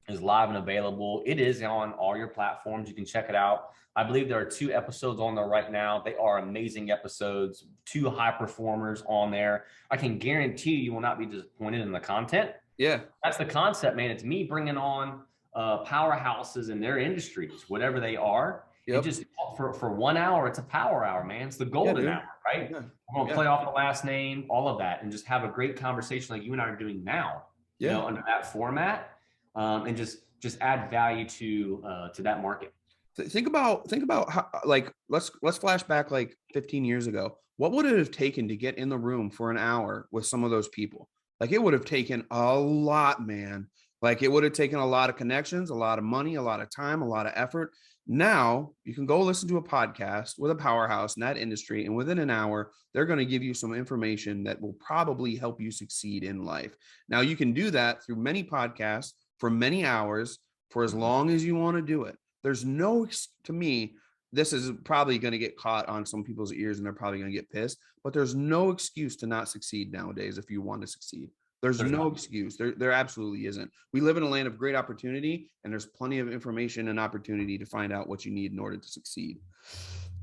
is live and available. It is on all your platforms. You can check it out. I believe there are 2 episodes on there right now. They are amazing episodes, 2 high performers on there. I can guarantee you will not be disappointed in the content. Yeah, that's the concept, man. It's me bringing on powerhouses in their industries, whatever they are. Yep. And just for 1 hour, it's a power hour, man. It's the golden hour, right? Yeah. I'm going to play off the last name, all of that, and just have a great conversation like you and I are doing now, you know, under that format, and just add value to that market. Think about how, like, let's flash back like 15 years ago. What would it have taken to get in the room for an hour with some of those people? Like, it would have taken a lot, man. Like, it would have taken a lot of connections, a lot of money, a lot of time, a lot of effort. Now you can go listen to a podcast with a powerhouse in that industry, and within an hour, they're going to give you some information that will probably help you succeed in life. Now, you can do that through many podcasts for many hours for as long as you want to do it. There's no, to me, this is probably going to get caught on some people's ears and they're probably going to get pissed, but there's no excuse to not succeed nowadays if you want to succeed. There's no excuse. There absolutely isn't. We live in a land of great opportunity, and there's plenty of information and opportunity to find out what you need in order to succeed.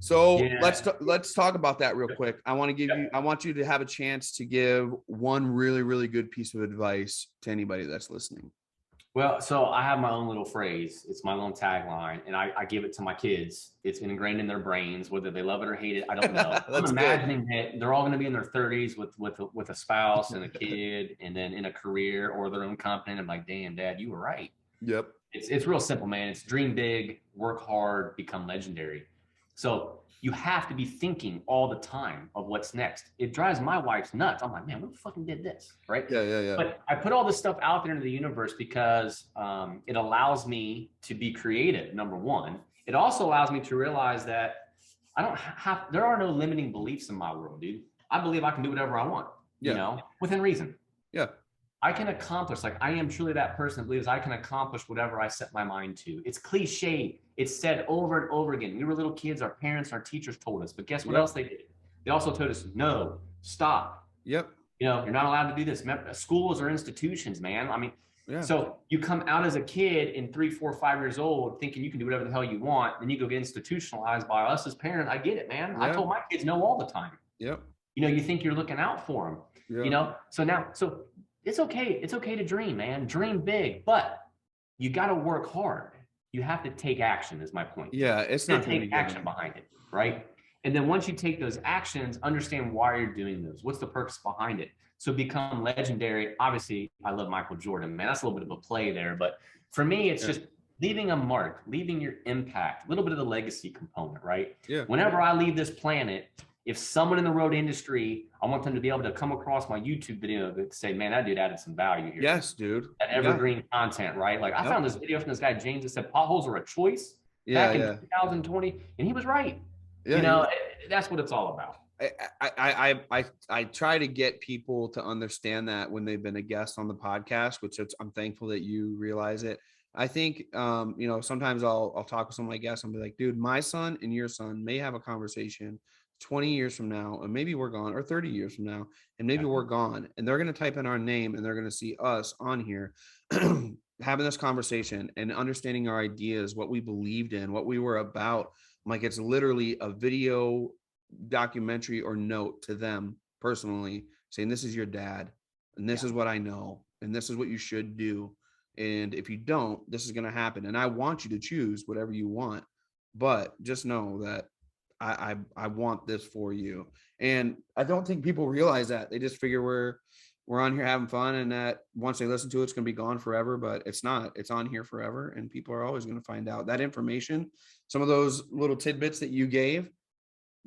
So let's talk about that real quick. I want you to have a chance to give one really, really good piece of advice to anybody that's listening. Well, so I have my own little phrase. It's my own tagline, and I give it to my kids. It's ingrained in their brains, whether they love it or hate it. I don't know. I'm imagining that they're all going to be in their 30s with a spouse and a kid, and then in a career or their own company. And I'm like, damn, Dad, you were right. Yep. It's real simple, man. It's dream big, work hard, become legendary. So you have to be thinking all the time of what's next. It drives my wife nuts. I'm like, man, we fucking did this, right? Yeah. But I put all this stuff out there into the universe because it allows me to be creative, number one. It also allows me to realize that there are no limiting beliefs in my world, dude. I believe I can do whatever I want, you know, within reason. Yeah. I can accomplish, like I am truly that person that believes I can accomplish whatever I set my mind to. It's cliche. It's said over and over again. We were little kids, our parents, our teachers told us, but guess what else they did? They also told us, no, stop. Yep. You know, you're not allowed to do this. Schools are institutions, man. I mean, so you come out as a kid in 3, 4, 5 years old thinking you can do whatever the hell you want. Then you go get institutionalized by us as parents. I get it, man. I told my kids no all the time. Yep. You know, you think you're looking out for them, you know? So it's okay. It's okay to dream, man. Dream big, but you got to work hard. You have to take action is my point. Yeah. It's not to take action behind it. Right. And then once you take those actions, understand why you're doing those. What's the purpose behind it? So become legendary. Obviously I love Michael Jordan, man. That's a little bit of a play there, but for me, it's just leaving a mark, leaving your impact, a little bit of the legacy component, right? Yeah. Whenever I leave this planet, if someone in the road industry, I want them to be able to come across my YouTube video to say, man, that dude added some value here. Yes, dude. That evergreen content, right? Like I found this video from this guy, James, that said potholes are a choice back in 2020. And he was right. Yeah, you know, that's what it's all about. I try to get people to understand that when they've been a guest on the podcast, which I'm thankful that you realize it. I think, you know, sometimes I'll talk with some of my guests and be like, dude, my son and your son may have a conversation 20 years from now, and maybe we're gone, or 30 years from now, and maybe we're gone, and they're going to type in our name and they're going to see us on here having this conversation and understanding our ideas, what we believed in, what we were about. Like, it's literally a video documentary or note to them personally saying, this is your dad, and this is what I know, and this is what you should do. And if you don't, this is going to happen. And I want you to choose whatever you want, but just know that I want this for you. And I don't think people realize that. They just figure we're on here having fun, and that once they listen to it, it's going to be gone forever, but it's not. It's on here forever, and people are always going to find out that information. Some of those little tidbits that you gave,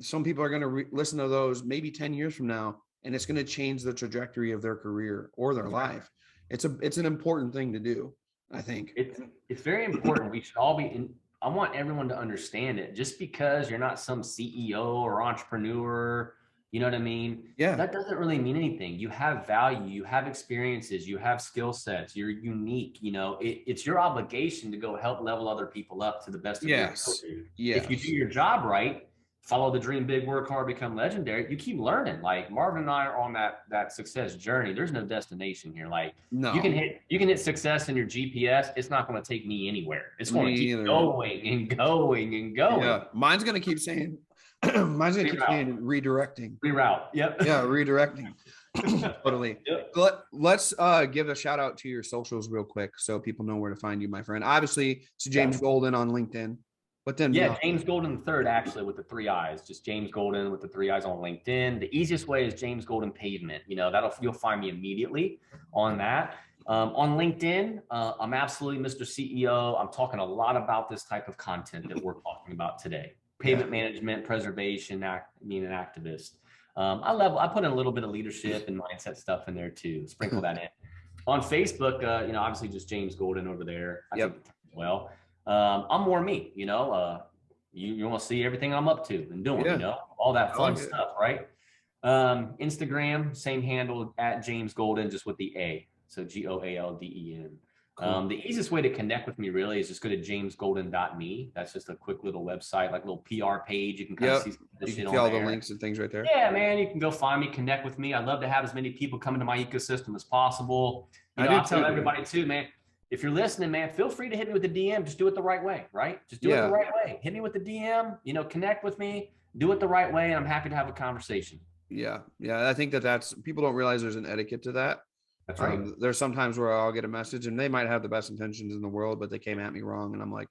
some people are going to listen to those maybe 10 years from now, and it's going to change the trajectory of their career or their life. It's an important thing to do, I think. It's very important. We should all be in. I want everyone to understand it. Just because you're not some CEO or entrepreneur, you know what I mean? Yeah. That doesn't really mean anything. You have value, you have experiences, you have skill sets, you're unique. You know, it's your obligation to go help level other people up to the best of your ability. If you do your job right, follow the dream big, work hard, become legendary, you keep learning. Like Marvin and I are on that success journey. There's no destination here. Like you can hit success in your GPS. It's not going to take me anywhere. It's going to keep going and going and going. Yeah. Mine's going to keep saying, redirecting. Reroute. Yep. Yeah. Redirecting. Totally. Let's give a shout out to your socials real quick so people know where to find you, my friend. Obviously, it's James Golden on LinkedIn. But then James Golden III, actually, with the 3 eyes, just James Golden with the 3 eyes on LinkedIn. The easiest way is James Golden Pavement. You'll find me immediately on that. On LinkedIn, I'm absolutely Mr. CEO. I'm talking a lot about this type of content that we're talking about today. Pavement management, preservation, being an activist. I put in a little bit of leadership and mindset stuff in there too. Sprinkle that in. On Facebook, obviously just James Golden over there. I think well. I'm more me, you want to see everything I'm up to and doing, all that fun stuff, right? Instagram, same handle at James Golden, just with the A. So GOALDEN. Cool. The easiest way to connect with me really is just go to jamesgolden.me. That's just a quick little website, like a little PR page. You can kind of see all the links and things right there. Yeah, man, you can go find me, connect with me. I'd love to have as many people come into my ecosystem as possible. I tell everybody too, man. If you're listening, man, feel free to hit me with the DM. Just do it the right way, right? Just do it the right way. Hit me with the DM, connect with me, do it the right way. And I'm happy to have a conversation. Yeah. I think that's people don't realize there's an etiquette to that. That's right. There's sometimes where I'll get a message and they might have the best intentions in the world, but they came at me wrong. And I'm like,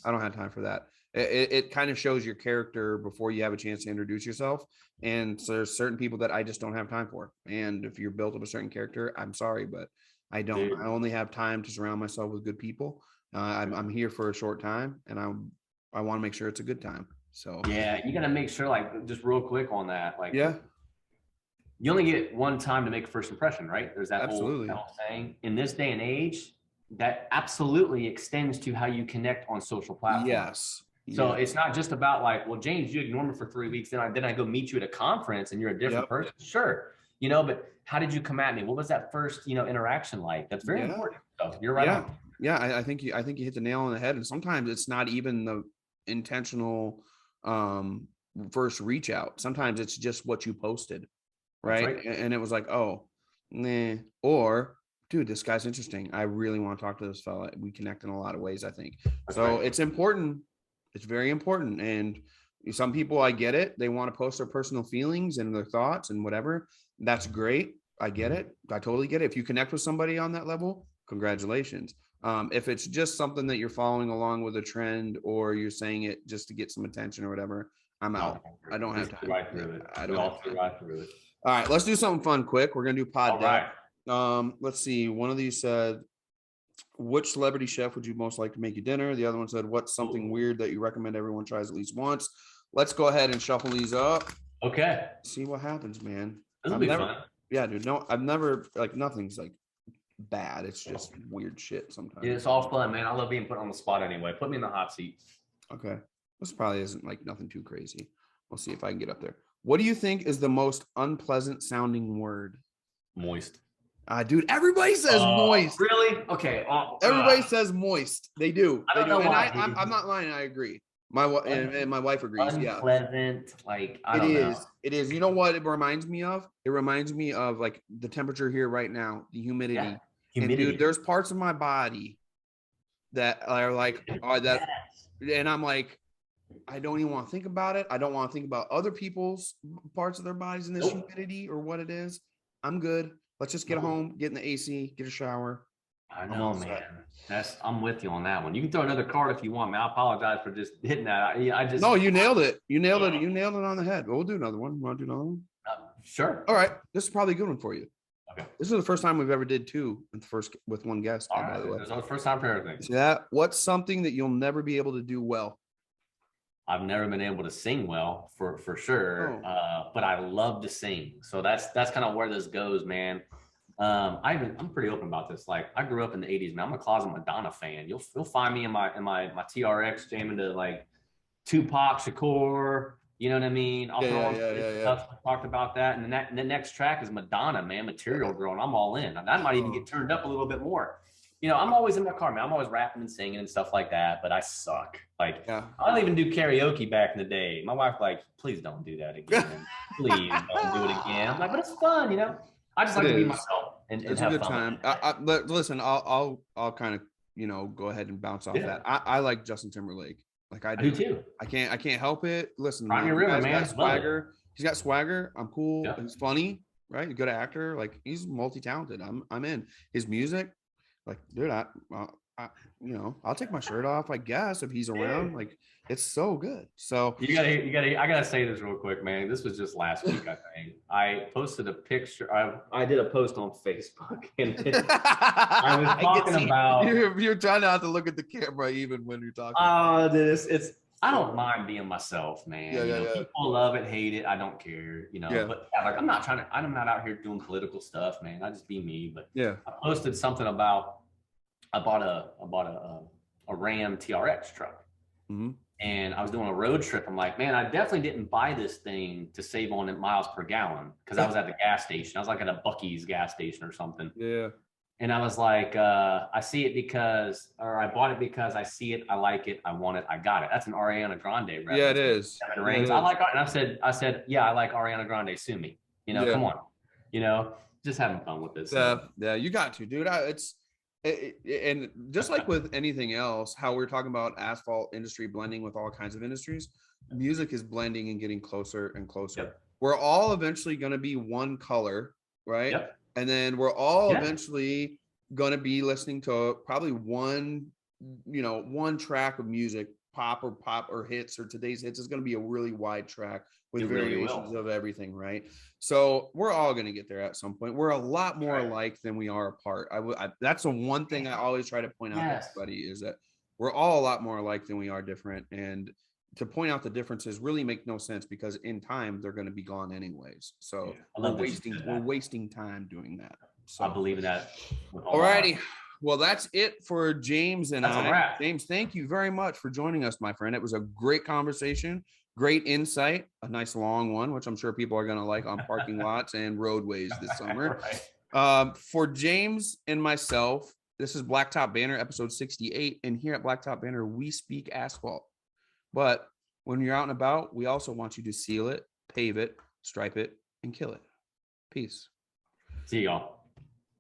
I don't have time for that. It kind of shows your character before you have a chance to introduce yourself. And so there's certain people that I just don't have time for. And if you're built of a certain character, I'm sorry, but I don't. Dude. I only have time to surround myself with good people. I'm here for a short time, and I want to make sure it's a good time. So you got to make sure, like, just real quick on that, like, you only get one time to make a first impression, right? There's that whole saying. In this day and age, that absolutely extends to how you connect on social platforms. Yes. So it's not just about like, well, James, you ignore me for 3 weeks, then I go meet you at a conference, and you're a different person. Sure. But how did you come at me? What was that first, interaction like? That's very important. So you're right. I think you hit the nail on the head. And sometimes it's not even the intentional first reach out. Sometimes it's just what you posted, right? And it was like, oh, nah. Or, dude, this guy's interesting. I really want to talk to this fella. We connect in a lot of ways, I think. It's important. It's very important. And some people, I get it. They want to post their personal feelings and their thoughts and whatever. That's great. I get it. I totally get it. If you connect with somebody on that level, congratulations. If it's just something that you're following along with a trend, or you're saying it just to get some attention or whatever, I'm out. I don't have time. Right through it. I don't have time. Right through it. All right, let's do something fun quick. We're gonna do pod deck. Let's see. One of these said, which celebrity chef would you most like to make you dinner? The other one said, what's something weird that you recommend everyone tries at least once? Let's go ahead and shuffle these up. Okay. See what happens, man. This will be fun. Yeah, dude. No, I've never, like, nothing's like bad. It's just weird shit sometimes. Yeah, it's all fun, man. I love being put on the spot anyway. Put me in the hot seat. Okay. This probably isn't like nothing too crazy. We'll see if I can get up there. What do you think is the most unpleasant sounding word? Moist. Dude, everybody says moist. Really? Okay. Everybody says moist. They do. I don't know why. I'm not lying. I agree. My wife agrees. Unpleasant, like I don't know. It is. You know what it reminds me of? It reminds me of like the temperature here right now, the humidity. Yeah. Humidity. And dude, there's parts of my body that are like that, and I'm like, I don't even want to think about it. I don't want to think about other people's parts of their bodies in this humidity or what it is. I'm good. Let's just get home, get in the AC, get a shower. I know, man. I'm with you on that one. You can throw another card if you want, man. I apologize for just hitting that. No, you nailed it. You nailed it. You nailed it on the head. We'll do another one. You want to do another one? Sure. All right. This is probably a good one for you. Okay. This is the first time we've ever did two with one guest. All right. By the way. This is the first time for everything. See that? What's something that you'll never be able to do well? I've never been able to sing well, for sure. But I love to sing. So that's kind of where this goes, man. I'm pretty open about this. Like, I grew up in the 80s, man. I'm a closet Madonna fan. You'll find me in my TRX jamming to like Tupac Shakur. You know what I mean? I'll throw on stuff. I talked about that. And then the next track is Madonna, man, Material Girl, and I'm all in. And that might even get turned up a little bit more. I'm always in my car, man. I'm always rapping and singing and stuff like that, but I suck. Like, I don't even do karaoke back in the day. My wife like, please don't do that again. Please don't do it again. I'm like, but it's fun, I just like to be myself and it's have a good fun. time. Listen, I'll kind of, go ahead and bounce off that. I like Justin Timberlake. Like I do too. I can't help it. Listen, man, he's got swagger. He's got swagger. I'm cool. Yeah. He's funny, right? A good actor. Like he's multi-talented. I'm in his music. Like, dude, I I'll take my shirt off, I guess, if he's around. Like, it's so good. So I gotta say this real quick, man. This was just last week, I think. I posted a picture. I did a post on Facebook, and I was talking about. You're trying not to look at the camera even when you're talking. I don't mind being myself, man. Yeah. People love it, hate it. I don't care, Yeah. But like, I'm not out here doing political stuff, man. I just be me. But Yeah. I posted something about I bought a Ram TRX truck, and I was doing a road trip. I'm like, man, I definitely didn't buy this thing to save on miles per gallon because I was at the gas station. I was like at a Buc-ee's gas station or something. Yeah. And I was like, I see it I bought it because I see it, I like it, I want it, I got it. That's an Ariana Grande reference. Yeah, it is. It rings. I like it. And I said, yeah, I like Ariana Grande, sue me. Come on. Just having fun with this. Yeah, you got to, dude. And just like with anything else, how we're talking about asphalt industry blending with all kinds of industries, music is blending and getting closer and closer. Yep. We're all eventually going to be one color, right? Yep. And then we're all eventually going to be listening to probably one track of music, pop or hits, or today's hits is going to be a really wide track with variations of everything, right? So we're all going to get there at some point. We're a lot more alike than we are apart. That's the one thing I always try to point out to everybody is that we're all a lot more alike than we are different. And to point out the differences really make no sense because in time they're going to be gone anyways. So we're wasting time doing that. So I believe in that. All righty. Well, that's it for James and I. James, thank you very much for joining us, my friend. It was a great conversation, great insight, a nice long one, which I'm sure people are going to like on parking lots and roadways this summer. For James and myself, this is Blacktop Banter, episode 68. And here at Blacktop Banter, we speak asphalt. But when you're out and about, we also want you to seal it, pave it, stripe it, and kill it. Peace. See y'all.